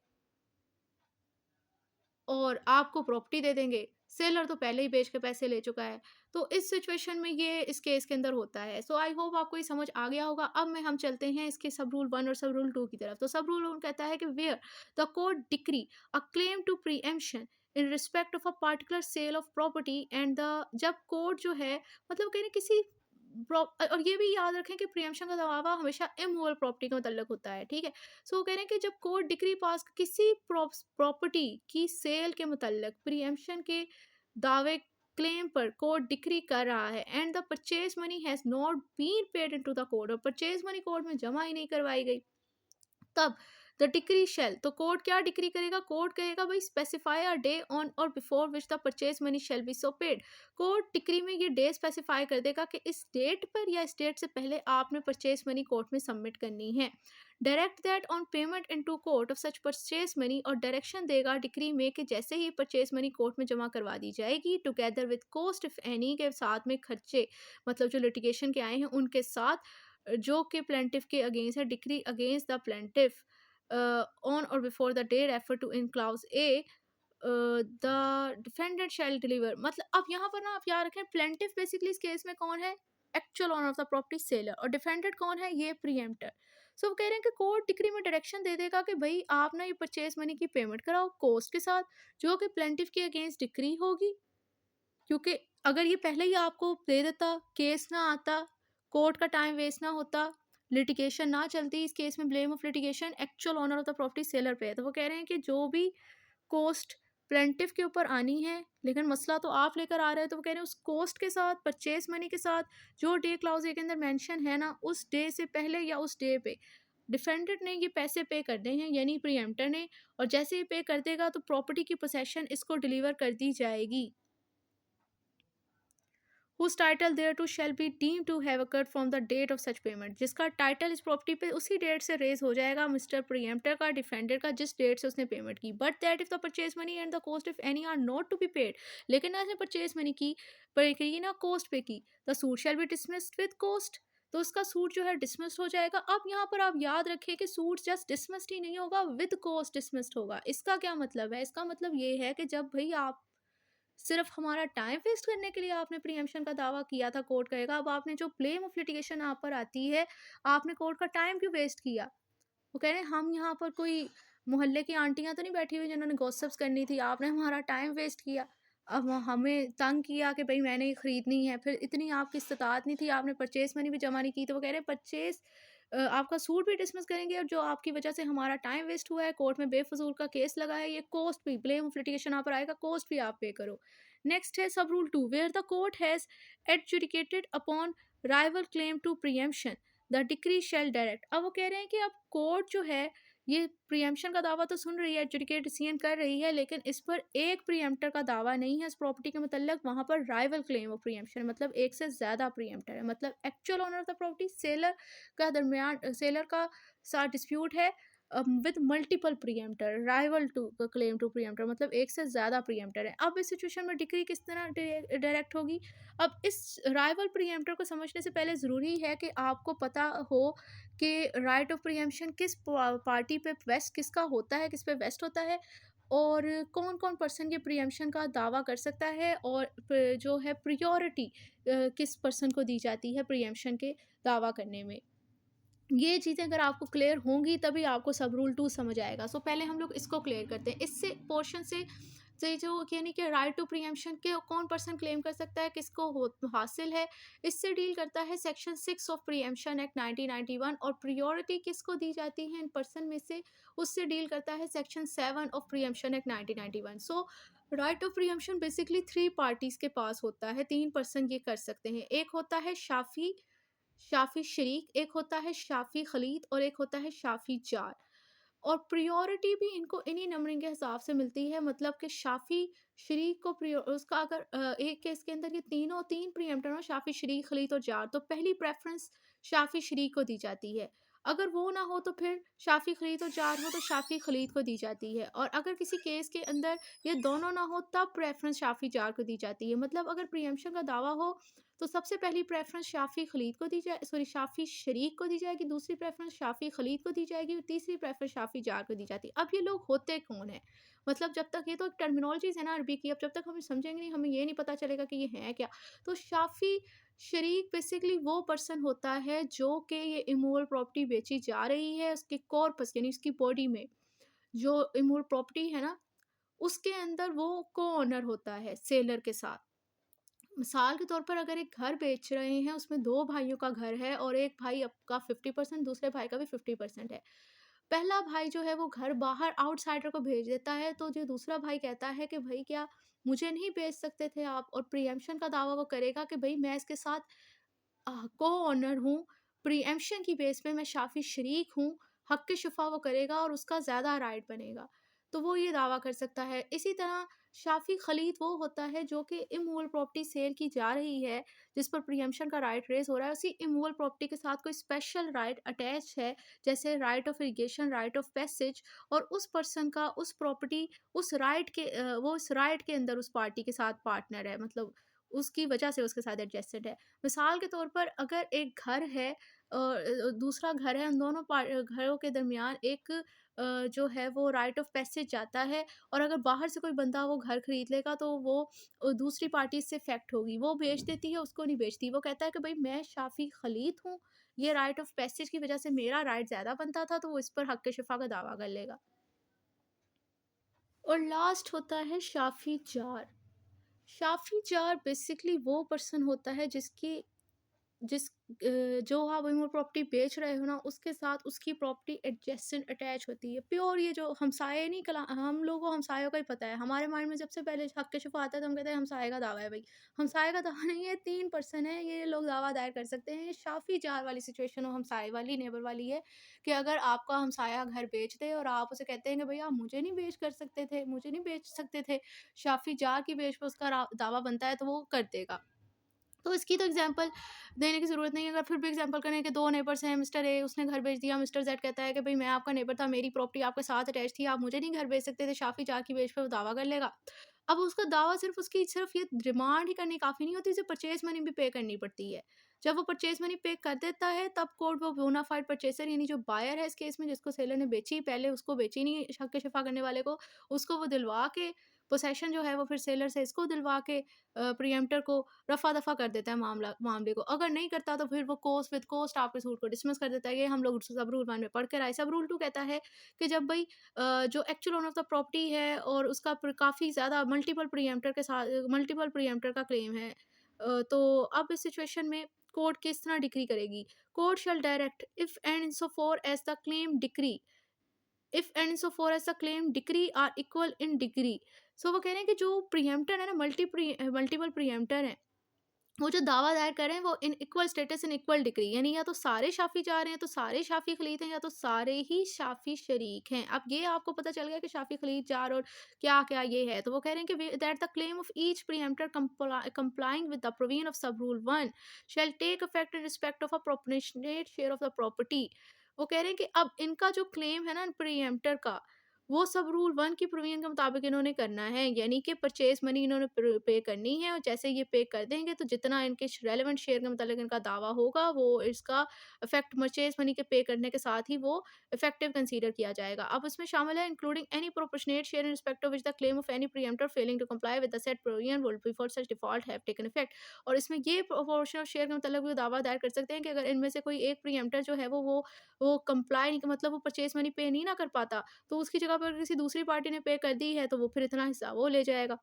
और आपको प्रॉपर्टी दे देंगे। सेलर तो पहले ही बेच के पैसे ले चुका है। तो इस सिचुएशन में ये इस केस के अंदर होता है। आई होप आपको ये समझ आ गया होगा। अब मैं हम चलते हैं इसके सब रूल 1 और सब रूल 2 की तरफ। तो सब रूल 1 कहता है कि where the court decree a claim to preemption in respect of a particular sale of property and the जब कोर्ट जो है मतलब कहीं किसी और ये भी याद रखें कि प्रीएम्पशन का दावा हमेशा इमूवेबल प्रॉपर्टी के मतलब होता है, ठीक है। वो कह रहे हैं कि जब कोर्ट डिक्री पास किसी प्रॉपर्टी की सेल के मुतल्लिक प्रीएम्पशन के दावे क्लेम पर कोर्ट डिक्री कर रहा है and the purchase money has not been paid into the court, और परचेज मनी कोर्ट में जमा ही नहीं करवाई गई, तब द डिक्री शेल तो कोर्ट क्या डिक्री करेगा, कोर्ट कहेगा भाई specify a day on or before which the purchase money shall be so paid. Court decree में ये डे स्पेसिफाई कर देगा कि इस डेट पर या इस डेट से पहले आपने परचेज मनी कोर्ट में सबमिट करनी है। Direct that on payment into court of such purchase money, और डायरेक्शन देगा डिक्री में कि जैसे ही परचेज मनी कोर्ट में जमा करवा दी जाएगी together with cost if any, के साथ में खर्चे मतलब जो लिटिगेशन के आए हैं उनके साथ, जो कि प्लेंटिफ के अगेंस्ट है, decree against the plaintiff on or before the day referred to in clause A, the defendant shall deliver. मतलब अब यहाँ पर ना आप याद रखें प्लेंटिफ बेसिकली इस केस में कौन है, actual owner of the property seller, और डिफेंडेंट कौन है, ये प्रीएम्प्टर। वो कह रहे हैं कि कोर्ट डिक्री में डायरेक्शन दे देगा कि भाई आप ना ये परचेज मनी की पेमेंट कराओ कोस्ट के साथ, जो कि प्लेंटिफ के अगेंस्ट डिक्री होगी, क्योंकि अगर ये पहले ही आपको दे देता, केस ना आता, कोर्ट का टाइम वेस्ट ना होता, लिटिगेशन ना चलती, इस केस में blame of litigation actual owner of the property seller पे है। तो वो कह रहे हैं कि जो भी कोस्ट प्लेंटिफ के ऊपर आनी है, लेकिन मसला तो आप लेकर आ रहे हैं, तो वो कह रहे हैं उस कोस्ट के साथ परचेज मनी के साथ जो डे क्लाउज के अंदर मेंशन है ना, उस डे से पहले या उस डे पे डिफेंडेंट ने ये पैसे पे करने हैं यानी प्रीएम्प्टर ने, और जैसे ही पे कर देगा तो प्रॉपर्टी की पोसेशन इसको डिलीवर कर दी जाएगी। whose title thereto shall be deemed to have occurred from the date of such payment, जिसका टाइटल इस प्रॉपर्टी पे उसी डेट से रेज हो जाएगा मिस्टर प्रीएम्प्टर का, डिफेंडर का, जिस डेट से उसने पेमेंट की। But that if the purchase money and the cost if any are not to be paid, लेकिन उसने परचेज मनी की पर की ना कॉस्ट पे की, the suit shall be dismissed with cost, तो उसका सूट जो है डिसमिस्ड हो जाएगा। अब यहाँ पर आप याद रखें कि सूट जस्ट डिसमिस्ड ही नहीं होगा, विद कॉस्ट डिसमिस्ड होगा। इसका क्या मतलब है, इसका मतलब ये है कि जब भाई आप सिर्फ हमारा टाइम वेस्ट करने के लिए आपने प्रीएम्पशन का दावा किया था, कोर्ट कहेगा अब आपने जो ब्लेम ऑफ लिटिगेशन आप पर आती है, आपने कोर्ट का टाइम क्यों वेस्ट किया। वो कह रहे हैं हम यहाँ पर कोई मोहल्ले की आंटियां तो नहीं बैठी हुई जिन्होंने गॉसिप्स करनी थी, आपने हमारा टाइम वेस्ट किया, अब हमें तंग किया कि भाई मैंने ये खरीदनी है, फिर इतनी आपकी इस्तात नहीं थी, आपने परचेज मनी भी जमा नहीं की। तो वो कह रहे हैं परचेज आपका सूट भी डिसमिस करेंगे, और जो आपकी वजह से हमारा टाइम वेस्ट हुआ है, कोर्ट में बेफजूल का केस लगा है, ये कॉस्ट भी ब्लेम ऑफ लिटिगेशन आप पर आएगा, कॉस्ट भी आप पे करो। नेक्स्ट है sub rule 2, where the court has adjudicated upon rival claim to preemption the decree shall direct. अब वो कह रहे हैं कि अब कोर्ट जो है ये प्रीएम्पशन का दावा तो सुन रही है, एडजुडिकेट डिसीजन कर रही है, लेकिन इस पर एक प्रीएम्प्टर का दावा नहीं है इस प्रॉपर्टी के मतलब, वहां पर राइवल क्लेम ऑफ प्रीएम्पशन मतलब एक से ज्यादा प्रीएम्प्टर है, मतलब actual owner of the property seller का दरमियान सेलर का साथ डिस्प्यूट है with multiple preemptor, rival to claim to preemptor मतलब एक से ज्यादा प्रीएम्प्टर है। अब इस सिचुएशन में डिक्री किस तरह डायरेक्ट होगी। अब इस राइवल प्रीएम्प्टर को समझने से पहले ज़रूरी है कि आपको पता हो कि राइट ऑफ प्रीएम्पशन किस पार्टी पे वेस्ट किसका होता है, किस पे वेस्ट होता है, और कौन कौन पर्सन ये प्रीएम्पशन का दावा कर सकता है, और जो है प्रियोरिटी किस पर्सन को दी जाती है प्रीएम्पशन के दावा करने में। ये चीज़ें अगर आपको क्लियर होंगी तभी आपको सब रूल 2 समझ आएगा। पहले हम लोग इसको क्लियर करते हैं। इससे पोर्शन से तो ये जो यानी कि राइट टू प्रीएम्पशन के कौन पर्सन क्लेम कर सकता है, किसको हासिल है, इससे डील करता है सेक्शन 6 ऑफ प्रीएम्पशन एक्ट 1991। और प्रियोरिटी किसको दी जाती है इन पर्सन में से, उससे डील करता है section 7 of preemption act 1991। So right of preemption basically three parties के पास होता है, तीन पर्सन ये कर सकते हैं। एक होता है शाफी शाफी शरीक, एक होता है शाफी खलीद, और एक होता है शाफी जार। और प्रियोरिटी भी इनको इन्हीं नंबरिंग के हिसाब से मिलती है, मतलब कि शाफी शरीक को प्रियो उसका अगर एक केस के अंदर ये तीनों तीन प्रीएम्प्टर हो, शाफी शरीक खलीद और जार, तो पहली प्रेफरेंस शाफी शरीक को दी जाती है। अगर वो ना हो तो फिर शाफी खलीद और जार हो तो शाफी खलीद को दी जाती है। और अगर किसी केस के अंदर ये दोनों ना हो तब प्रेफरेंस शाफी जार को दी जाती है। मतलब अगर प्रीएम्पशन का दावा हो तो सबसे पहली प्रेफ़रेंस शाफ़ी खलीद को दी जाए, सॉरी शाफ़ी शरीक को दी जाएगी, दूसरी प्रेफ़रेंस शाफ़ी खलीद को दी जाएगी और तीसरी प्रेफ़रेंस शाफ़ी जार को दी जाती है। अब ये लोग होते कौन हैं? मतलब जब तक ये तो एक टर्मिनोलॉजीज़ है ना अरबी की, अब जब तक हम समझेंगे नहीं, हमें ये नहीं पता चलेगा कि ये हैं क्या? तो शाफ़ी शरीक बेसिकली वो पर्सन होता है जो कि ये इमूवल प्रॉपर्टी बेची जा रही है, उसके कॉर्पस यानी उसकी बॉडी में जो इमूवल प्रॉपर्टी है ना, उसके अंदर वो को-ओनर होता है सेलर के साथ। मिसाल के तौर पर अगर एक घर बेच रहे हैं, उसमें 2 भाइयों का घर है और एक भाई का 50%, दूसरे भाई का भी 50% है। पहला भाई जो है वो घर बाहर आउटसाइडर को भेज देता है, तो जो दूसरा भाई कहता है कि भई क्या मुझे नहीं बेच सकते थे आप? और प्रीएम्पशन का दावा वो करेगा कि भई मैं इसके साथ को-ओनर हूँ, प्रीएम्पशन की बेस पे मैं शाफ़ी शरीक हूँ, हक़ शुफ़ा वो करेगा और उसका ज़्यादा राइट बनेगा। तो वो ये दावा कर सकता है। इसी तरह शाफ़ी खलीद वो होता है जो कि इमूवल प्रॉपर्टी सेल की जा रही है, जिस पर प्रीएम्पशन का राइट रेज़ हो रहा है, उसी इमूवल प्रॉपर्टी के साथ कोई स्पेशल राइट अटैच है, जैसे right of irrigation, right of passage, और उस पर्सन का उस प्रॉपर्टी उस राइट के वो उस राइट के अंदर उस पार्टी के साथ पार्टनर है, मतलब उसकी वजह से उसके साथ एडजेसेंट है। मिसाल के तौर पर अगर एक घर है दूसरा घर है, उन दोनों घरों के दरमियान एक जो है वो राइट ऑफ पैसेज जाता है, और अगर बाहर से कोई बंदा वो घर खरीद लेगा तो वो दूसरी पार्टी से इफेक्ट होगी, वो बेच देती है, उसको नहीं बेचती। वो कहता है कि भाई मैं शाफी खलीद हूँ, ये राइट ऑफ पैसेज की वजह से मेरा राइट ज़्यादा बनता था, तो वो इस पर हक शिफा का दावा कर लेगा। और लास्ट होता है Shafi jar. Shafi jar basically वो पर्सन होता है जिस जो आप इमोर प्रॉपर्टी बेच रहे हो ना, उसके साथ उसकी प्रॉपर्टी एडजेसेंट अटैच होती है। प्योर ये जो हमसाये नहीं, कला हम लोगों को हमसायों का ही पता है। हमारे माइंड में सबसे पहले हक के शुफा आता है तो हम कहते हैं हमसाये का दावा है भाई। हमसाये का दावा नहीं है, 3 पर्सन है, ये लोग दावा दायर कर सकते हैं। ये शाफ़ी जार वाली सिचुएशन हो, हमसाये वाली, नेबर वाली है कि अगर आपका हमसाया घर बेच दे और आप उसे कहते हैं कि भई आप मुझे नहीं बेच कर सकते थे, मुझे नहीं बेच सकते थे। शाफ़ी जार की बेस पे उसका दावा बनता है तो वो कर देगा। तो इसकी तो एग्जांपल देने की ज़रूरत नहीं है। अगर फिर भी एग्जांपल करें कि 2 नेबर्स हैं, मिस्टर ए उसने घर बेच दिया, मिस्टर ज़ेड कहता है कि भई मैं आपका नेबर था, मेरी प्रॉपर्टी आपके साथ अटैच थी, आप मुझे नहीं घर बेच सकते थे, शाफ़ी जार की बेस पे वो दावा कर लेगा। अब उसका दावा सिर्फ़ ये डिमांड ही करनी काफ़ी नहीं होती, उसे परचेज़ मनी भी पे करनी पड़ती है। जब वो परचेज़ मनी पे कर देता है तब कोर्ट वो बोनाफाइड परचेज़र यानी जो बायर है इस केस में, जिसको सेलर ने बेची, पहले उसको बेची नहीं हक़ शिफ़ा करने वाले को, उसको वो दिलवा के पोसेशन जो है वो फिर सेलर से इसको दिलवा के प्रीएम्प्टर को रफ़ा-दफ़ा कर देता है मामले को। अगर नहीं करता तो फिर वो विद कोस्ट आपके सूट को डिसमिस कर देता है। ये हम लोग सब रूल 1 में पढ़ कर आए। सब रूल 2 कहता है कि जब भई जो actual owner of the property है और उसका काफ़ी ज़्यादा मल्टीपल प्रीएम्प्टर का क्लेम है, तो अब इस सिचुएशन में कोर्ट किस तरह डिक्री करेगी? Court shell direct if and so for as the claim decree if and insofar as the claim decree are equal in degree। सो वो कह रहे हैं कि जो प्रीएम्प्टर है ना, मल्टीपल प्रीएम्प्टर हैं, वो जो दावा दायर कर रहे हैं वो in equal status in equal degree, यानी या तो सारे शाफी जा रहे हैं तो सारे शाफी खलीद हैं, या तो सारे ही शाफी शरीक हैं। अब ये आपको पता चल गया कि शाफी खलीद जार और क्या क्या ये है। तो वो कह रहे हैं कि that the claim of each preemptor complying with the provision of sub rule 1 shall take effect in respect of a proportionate share of the property. वो कह रहे हैं कि अब इनका जो क्लेम है ना प्रीएम्प्टर का, वो सब रूल 1 की प्रोविजन के मुताबिक इन्होंने करना है, यानी कि परचेज़ मनी इन्होंने पे करनी है, और जैसे ये पे कर देंगे तो जितना इनके रेलेवेंट शेयर के मतलब इनका दावा होगा वो इसका इफेक्ट परचेज़ मनी के पे करने के साथ ही वो इफेक्टिव कंसीडर किया जाएगा। अब इसमें शामिल है including any proportionate share in respect of which the claim of any preemptor failing to comply with the said provision will before such default have taken effect. और इसमें ये प्रोपोर्शनल शेयर का मतलब वो दावा दायर कर सकते हैं कि अगर इनमें से कोई एक प्रीएम्प्टर जो है वो कंप्लाई नहीं, मतलब वो परचेज़ मनी पे नहीं ना कर पाता, तो उसकी जगह जगह पर किसी दूसरी पार्टी ने पे कर दी है तो वो फिर इतना हिस्सा वो ले जाएगा।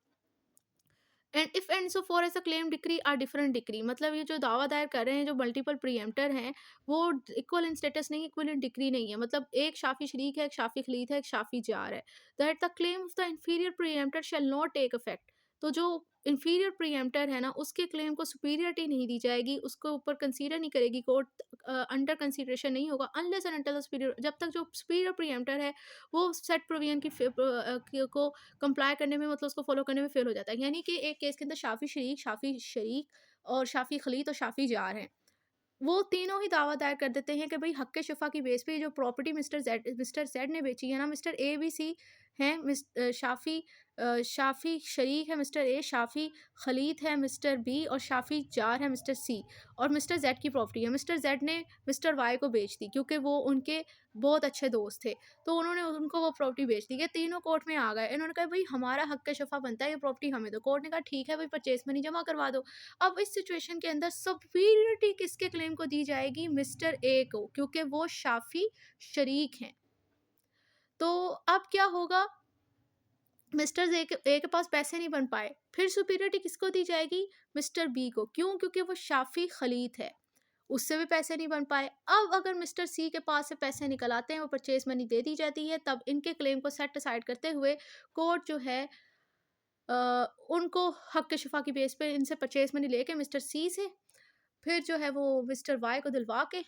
And if and so far as a claim decree or different decree, मतलब ये जो दावा दायर कर रहे हैं जो मल्टीपल प्रीएम्प्टर हैं वो इक्वल इन स्टेटस नहीं, इक्वल इन डिक्री नहीं है, मतलब एक शाफी शरीक है, एक शाफी खलीद है, एक शाफी जार है। That the claim of the inferior preemptor shall not take effect, तो जो इंफीरियर प्रीएम्प्टर है ना उसके क्लेम को सुपीरियरिटी नहीं दी जाएगी, उसको ऊपर कंसीडर नहीं करेगी कोर्ट, अंडर कंसीडरेशन नहीं होगा unless and until the superior, जब तक जो सुपीरियर प्रीएम्प्टर है वो सेट प्रोविजन को कंप्लाई करने में, मतलब उसको फॉलो करने में फेल हो जाता है। यानी कि एक केस के अंदर शाफी शरीक और शाफी खलीत और शाफी जार हैं, वो तीनों ही दावा दायर कर देते हैं कि भई हक़्क़े शुफ़ा की बेस पे ये जो प्रॉपर्टी मिस्टर ज़ेड ने बेची है ना, मिस्टर ए, बी, सी हैं, शाफ़ी शरीक है मिस्टर ए, शाफ़ी खलीत है मिस्टर बी और शाफ़ी जार है मिस्टर सी, और मिस्टर ज़ेड की प्रॉपर्टी है। मिस्टर ज़ेड ने मिस्टर वाई को बेच दी क्योंकि वो उनके बहुत अच्छे दोस्त थे, तो उन्होंने उनको वो प्रॉपर्टी बेच दी। ये तीनों कोर्ट में आ गए। इन्होंने कहा भई हमारा हक़्क़े शुफ़ा बनता है ये प्रॉपर्टी हमें दो। कोर्ट ने कहा ठीक है भई परचेज़ मनी जमा करवा दो। अब इस सिचुएशन के अंदर सुपीरियरिटी किसके क्लेम को दी जाएगी? मिस्टर ए को, क्योंकि वो शाफी शरीक हैं। तो अब क्या होगा? मिस्टर ए के पास पैसे नहीं बन पाए, फिर सुपीरियरिटी किसको दी जाएगी? मिस्टर बी को। क्यों? क्योंकि वो शाफी खलीत है, उससे भी पैसे नहीं बन पाए। अब अगर मिस्टर सी के पास से पैसे निकल आते हैं, वो परचेज मनी दे दी जाती है, तब इनके क्लेम को सेट असाइड करते हुए कोर्ट जो है अ, उनको हक़ शिफ़ा की बेस पे इनसे परचेज़ मनी लेके मिस्टर सी से, फिर जो है वो मिस्टर वाई को दिलवा के,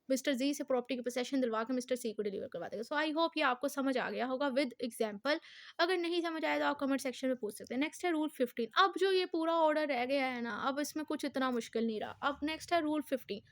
मिस्टर ज़ी से प्रॉपर्टी की पोसेशन दिलवा के मिस्टर सी को डिलीवर करवा देगा। सो आई होप ये आपको समझ आ गया होगा विद एग्ज़ाम्पल। अगर नहीं समझ आया तो आप कमेंट सेक्शन में पूछ सकते हैं। नेक्स्ट है रूल 15। अब जो ये पूरा ऑर्डर रह गया है ना, अब इसमें कुछ इतना मुश्किल नहीं रहा। अब नेक्स्ट है रूल 15।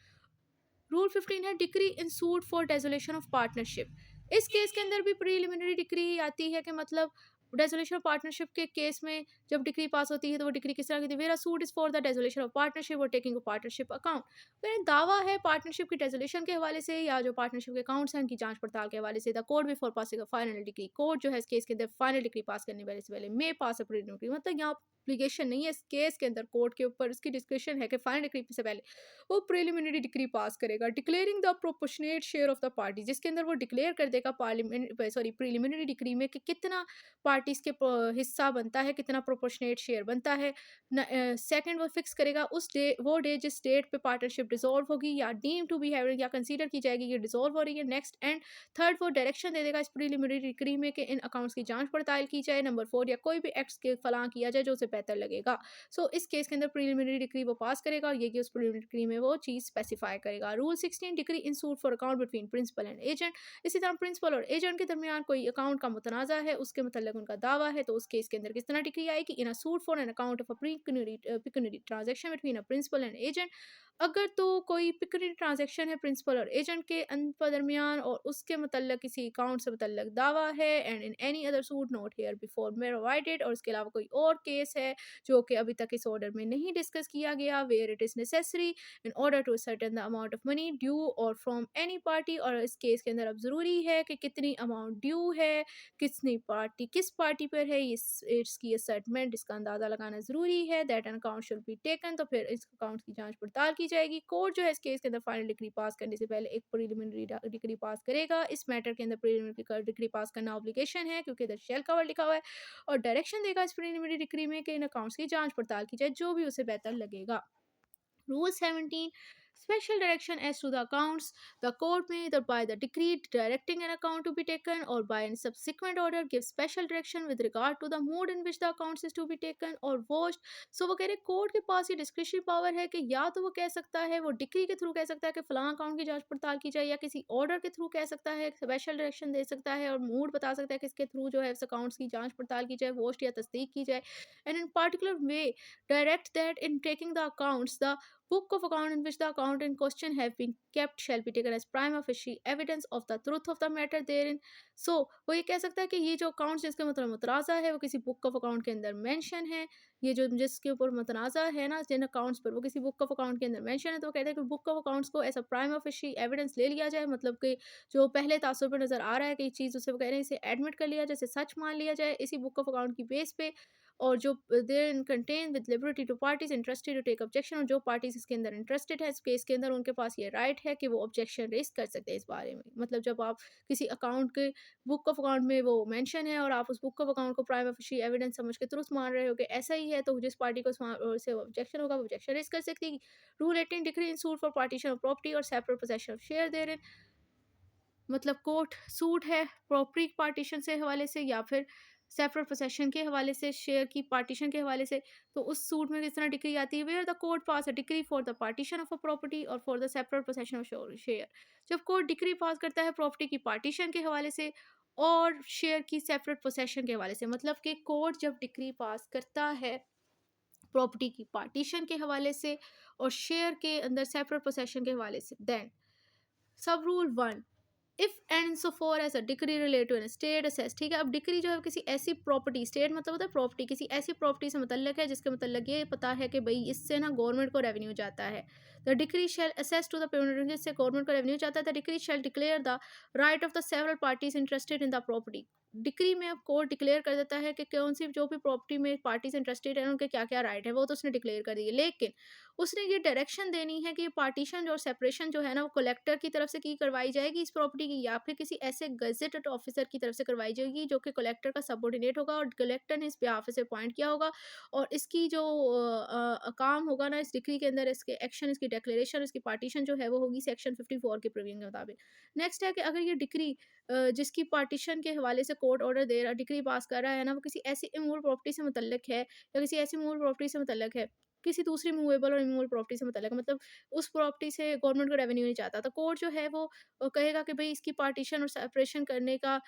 रूल 15 है decree in suit for dissolution of partnership. इस केस के अंदर भी प्रीलिमिनरी डिक्री ही आती है कि मतलब डेजोलेशन ऑफ पार्टनरशिप के केस में जब डिक्री पास होती है तो वो डिक्री किस तरह की थी? Where suit is for the dissolution of partnership or taking of partnership account. फिर दावा है पार्टनरशिप की डेजोलेशन के हवाले से या जो पार्टनरशिप के अकाउंट्स हैं उनकी जांच पड़ताल के हवाले से। The court before passing a final decree, court जो है इस केस के अंदर फाइनल डिग्री पास करने वाले से पहले मे पास अ प्रीलिमिनरी डिग्री, मतलब यहाँ ऑब्लिगेशन नहीं है इस केस के अंदर, कोर्ट के ऊपर इसकी डिस्क्रिप्शन है कि फाइनल डिग्री से पहले वो प्रिलिमिनरी डिक्री पास करेगा। Declaring the proportionate share of the party, जिसके अंदर वो डिक्लेयर कर देगा पार्लियामेंट सॉरी प्रिलिमिनरी डिक्री में कि कितना पार्टीज के हिस्सा बनता है, कितना प्रोपोर्शनेट शेयर बनता है। सेकंड वो फिक्स करेगा उस डे, वो डे जिस डेट पे पार्टनरशिप डिसॉल्व होगी या डीम टू बी हैविंग या कंसीडर की जाएगी ये डिसॉल्व हो रही है। नेक्स्ट एंड थर्ड वो डायरेक्शन दे देगा इस प्रिलिमिनरी डिक्री में कि इन अकाउंट्स की जांच पड़ताल की जाए। नंबर 4 या कोई भी एक्ट्स के फलां किया जाए जो उसे बेहतर लगेगा। सो इस केस के अंदर प्रिलिमिनरी डिक्री वो पास करेगा और ये कि उस प्रिलिमिनरी डिक्री में वो चीज़ स्पेसिफाई करेगा। Rule 16 decree in suit for account between principal and agent. इसी तरह प्रिंसिपल और एजेंट के दरमियान कोई अकाउंट का मुतनाज़ा है, उसके मतलब उनका दावा है, तो उस केस के अंदर किस तरह डिक्री आएगी? In a suit for an account of a pecuniary transaction between a principal and agent. अगर तो कोई पिक्यूनरी ट्रांजैक्शन है प्रिंसिपल और एजेंट के दरमियान और उसके मतलब किसी अकाउंट से मतलब दावा है, and in any other suit not here before provided, और इसके अलावा कोई और केस है जो कि अभी तक इस ऑर्डर में नहीं डिस्कस किया गया, where it is necessary in order to certain the amount of money due or from any party. और इस केस के अंदर अब ज़रूरी है कि कितनी अमाउंट ड्यू है, कितनी पार्टी किस पार्टी पर है, इसकी असर्टमेंट, इसका अंदाज़ा लगाना ज़रूरी है। That an account should be taken, तो फिर इस अकाउंट की जांच पड़ताल की जाएगी। कोर्ट जो है इस केस के अंदर फाइनल डिग्री पास करने से पहले एक प्रिलिमिनरी डिग्री पास करेगा। इस मैटर के अंदर प्रिलिमिनरी डिग्री पास करना ऑब्लिगेशन है क्योंकि इधर शेल कवर लिखा हुआ है, और डायरेक्शन देगा इस प्रिलिमिनरी डिक्री में कि इन अकाउंट्स की जांच पड़ताल की जाए, जो भी उसे बेहतर लगेगा। Rule 17. Special direction as to the accounts. The court may either by the decree directing an account to be taken or by a subsequent order give special direction with regard to the mode in which the accounts is to be taken or watched. So वो कह रहे court के पास ये discretionary power है कि या तो वो कह सकता है, वो डिक्री के थ्रू कह सकता है कि फलां अकाउंट की जांच पड़ताल की जाए, या किसी ऑर्डर के थ्रू कह सकता है, स्पेशल डायरेक्शन दे सकता है और मूड बता सकता है कि इसके थ्रू जो है इस अकाउंट्स की जांच पड़ताल की जाए, वोस्ट या तस्दीक की जाए। And in particular way direct that in taking the accounts, the book of account in which the account in question have been kept shall be taken as prima facie evidence of the truth of the matter therein. So वो ये कह सकता है कि ये जो account जिसके मतलब मुतराज़ा है वो किसी बुक ऑफ अकाउंट के अंदर मेंशन है, ये जो जिसके ऊपर मुतनाज़ा है ना जिन अकाउंट्स पर वो किसी बुक ऑफ अकाउंट के अंदर मेंशन है, तो वो कहते हैं कि बुक ऑफ अकाउंट्स को ऐसा प्राइमा फेशी एविडेंस ले लिया जाए, मतलब कि जो पहले तासुर पर नज़र आ रहा है कि ये चीज़ उसे वो कह रहे हैं इसे एडमिट कर लिया जाए, इसे सच मान लिया जाए इसी बुक ऑफ अकाउंट की बेस पे। और जो दे contain with liberty to parties interested to take objection, और जो पार्टीज इसके अंदर इंटरेस्टेड है इस केस के अंदर, उनके पास ये राइट है कि वो ऑब्जेक्शन रेज कर सकते हैं इस बारे में। मतलब जब आप किसी अकाउंट के बुक ऑफ अकाउंट में वो मेंशन है और आप उस बुक ऑफ अकाउंट को प्राइम ऑफिशियल एविडेंस समझ के तुरंत मान रहे हो कि ऐसा ही है, तो जिस पार्टी को से ऑब्जेक्शन होगा वो ऑब्जेक्शन रेज कर सकती है। Rule 18 decree in suit for partition of property or separate possession of share there, मतलब कोर्ट सूट है प्रॉपर्टी पार्टीशन से हवाले से या फिर सेपरेट पोसेशन के हवाले से, शेयर की पार्टीशन के हवाले से। तो उस सूट में किस तरह डिक्री आती है, where the court pass a decree for the partition of a property और for the separate possession of share. जब कोर्ट डिक्री पास करता है प्रॉपर्टी की पार्टीशन के हवाले से और शेयर की सेपरेट पोसेशन के हवाले से, मतलब कि कोर्ट जब डिक्री पास करता है प्रॉपर्टी की पार्टीशन के हवाले से और शेयर के अंदर सेपरेट पोसेशन के हवाले से, then sub rule 1, if and so far as a decree relate to an estate assess. ठीक है, अब डिक्री जो है वो किसी ऐसी प्रॉपर्टी, स्टेट मतलब होता है प्रॉपर्टी, किसी ऐसी प्रॉपर्टी से मुतल्लक है जिसके मतलब ये पता है कि भाई इससे ना गवर्नमेंट को रेवेन्यू जाता है। The decree shall assess to the payment, जिससे गवर्नमेंट को रेवेन्यू जाता है। The decree shall declare the right of the several parties interested in the property. Decree में अब कोर्ट डिक्लेयर कर देता है कि कौन सी जो भी प्रॉपर्टी में पार्टीज इंटरेस्टेड है उनके क्या क्या राइट है, वो तो उसने डिक्लेयर कर दी है। लेकिन उसने ये डायरेक्शन देनी है कि ये पार्टीशन और सेपरेशन जो है ना वो कलेक्टर की तरफ से की करवाई जाएगी इस प्रॉपर्टी की, या फिर किसी ऐसे गजेटेड ऑफिसर की तरफ से करवाई जाएगी जो कि कलेक्टर का सबऑर्डिनेट होगा और कलेक्टर ने इस बिहाफ से अपॉइंट किया होगा। और इसकी जो काम होगा ना इस डिक्री के अंदर, इसके एक्शन, इसकी डिक्लेरेशन, इसकी पार्टीशन जो है वो होगी सेक्शन 54 के प्रोविजन के मुताबिक। नेक्स्ट है कि अगर ये डिक्री जिसकी पार्टीशन के हवाले से कोर्ट ऑर्डर दे रहा, डिक्री पास कर रहा है ना, वो किसी ऐसी इमूवल प्रॉपर्टी से मुतल्लिक है या किसी ऐसी मूवल प्रॉपर्टी से मुतल्लिक है, किसी दूसरी मूवेबल और इमूवेबल प्रॉपर्टी से मुतल्लिक है, मतलब उस प्रॉपर्टी से गवर्नमेंट को रेवेन्यू नहीं चाहता, तो कोर्ट जो है वो कहेगा कि भई इसकी पार्टीशन और सेपरेशन करने का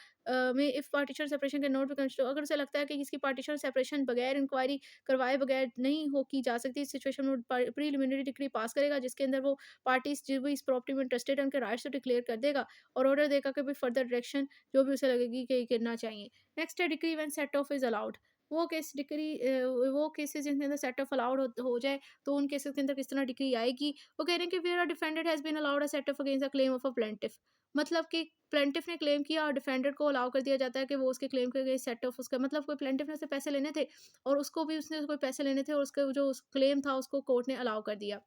में if partition separation can not be considered. अगर उसे लगता है कि इसकी पार्टीशन और सेपरेशन बगैर इंक्वायरी करवाए बगैर नहीं हो की जा सकती, इस सिचुएशन में प्रीलिमिनरी डिक्री पास करेगा जिसके अंदर वो पार्टीज जो भी इस प्रॉपर्टी में इंटरेस्टेड है उनके राइट्स को डिक्लेयर कर देगा और ऑर्डर देगा कि भाई फर्दर डायरेक्शन जो भी उसे लगेगी कि करना चाहिए। नेक्स्ट है decree when set of is allowed. वो केस डिक्री वो केसेस जिनके अंदर सेट ऑफ अलाउड हो जाए, तो उन केसेस के अंदर किस तरह डिक्री आएगी। वो कह रहे हैं कि where a defendant has been allowed a set off against a claim of a plaintiff, मतलब कि प्लेंटिफ ने क्लेम किया और डिफेंडेंट को अलाउ कर दिया जाता है कि वो उसके क्लेम के अगेंस्ट सेट ऑफ, उसका मतलब कोई प्लेंटिफ ने उससे पैसे लेने थे और उसको भी उसने कोई पैसे लेने थे और उसका जो क्लेम था उसको कोर्ट ने अलाउ कर दिया।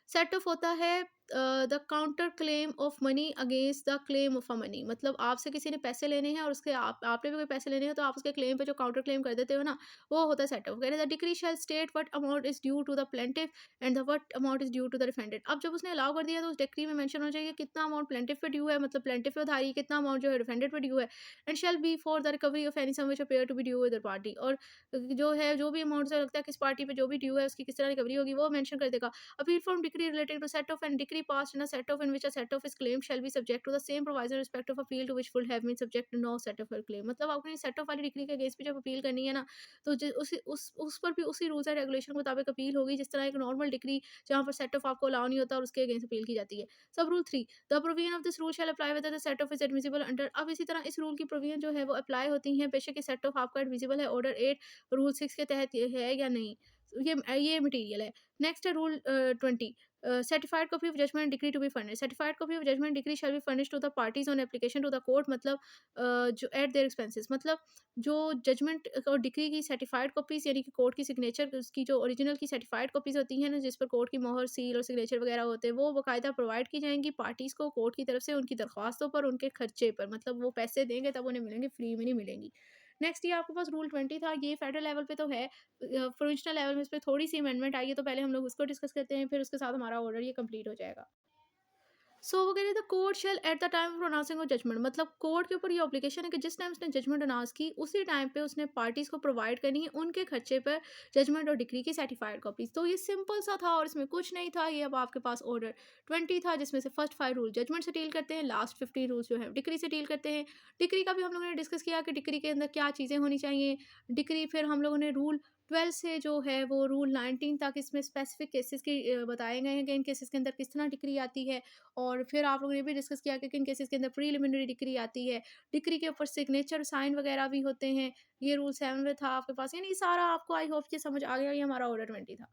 सेट ऑफ होता है the counter claim of money against the claim of a money, मतलब आपसे किसी ने पैसे लेने हैं और उसके आपने भी कोई पैसे लेने हैं तो आप उसके क्लेम पे जो काउंटर क्लेम कर देते हो ना, वो होता है set off. The decree shall state what amount is due to the plaintiff and the what amount is due to the defendant. अब जब उसने अलाउ कर दिया तो उस डिक्री में मेंशन होना चाहिए कितना अमाउंट प्लेंटिफ पे ड्यू है, मतलब प्लेंटिफ पे उधारी, कितना अमाउंट जो है डिफेंडेंट पे ड्यू है। And shall be for the recovery of any sum which appear to be due other party, और जो है जो भी अमाउंट से लगता है किस पार्टी पे जो भी ड्यू है उसकी किस तरह रिकवरी होगी वो मेंशन कर देगा। Appeal from decree relating to set off and decree passed in a set off in which a set off is claimed shall be subject to the same proviso in respect of appeal to which would have been subject to no set off or claim। मतलब आपने set of वाली decree के against पे जब appeal करनी है ना, तो उस पर भी उसी रूल्स एंड रेगुलेशन के मुताबिक अपील होगी जिस तरह एक नॉर्मल डिक्री जहाँ पर सेट ऑफ आपको अलाउ नहीं होता और उसके अगेंस्ट अपील की जाती है। Sub rule 3, the provision of this rule shall apply whether the set of is admissible under. अब इसी तरह इस रूल की प्रोविजन जो है वो अप्लाई होती है बेशक ये सेट ऑफ आपका एडमिसिबल है ऑर्डर 8 रूल 6 के तहत है या नहीं, ये मटेरियल है। नेक्स्ट है rule 20, certified copy of judgment decree to be furnished. Certified copy of judgment decree shall be furnished to the parties on application to the court, मतलब जो एट देयर एक्सपेंसेस, मतलब जो जजमेंट और degree की certified copies यानी कि court की signature उसकी जो ओरिजिनल की सर्टिफाइड कॉपीज होती हैं ना जिस पर कोर्ट की मोहर सील और सिग्नेचर वगैरह होते हैं वो बाकायदा प्रोवाइड की जाएंगी पार्टीज को कोर्ट की तरफ से उनकी दरख्वास्तों पर उनके खर्चे पर, मतलब वो पैसे देंगे तब उन्हें मिलेंगे, फ्री में नहीं मिलेंगी। नेक्स्ट ये आपके पास रूल 20 था, ये फेडरल लेवल पे तो है, प्रोविंशियल लेवल में इस पे थोड़ी-सी अमेंडमेंट आई है, तो पहले हम लोग उसको डिस्कस करते हैं, फिर उसके साथ हमारा ऑर्डर ये कंप्लीट हो जाएगा। सो वो कह रहे थे court shall at the time of pronouncing of judgment, मतलब कोर्ट के ऊपर ये ऑब्लिगेशन है कि जिस टाइम उसने जजमेंट अनाउंस की उसी टाइम पे उसने पार्टीज को प्रोवाइड करनी है उनके खर्चे पर जजमेंट और डिग्री की सर्टिफाइड कॉपीज। तो ये सिंपल सा था और इसमें कुछ नहीं था। ये अब आपके पास ऑर्डर 20 था जिसमें से फर्स्ट 5 रूल जजमेंट से डील करते हैं, लास्ट 15 रूल्स जो है डिग्री से डील करते हैं। डिग्री का भी हम लोगों ने डिस्कस किया कि डिग्री के अंदर क्या चीज़ें होनी चाहिए। डिग्री फिर हम लोगों ने रूल 12 से जो है वो रूल 19 तक इसमें स्पेसिफिक केसेस की बताए गए हैं कि इन केसेस के अंदर किस तरह डिग्री आती है। और फिर आप लोगों ने भी डिस्कस किया कि किन केसेस के अंदर प्रीलिमिनरी डिग्री आती है, डिग्री के ऊपर सिग्नेचर साइन वगैरह भी होते हैं। ये रूल 7 में था आपके पास, यानी सारा आपको आई होप ये समझ आ गया। ये हमारा ऑर्डर 20 था।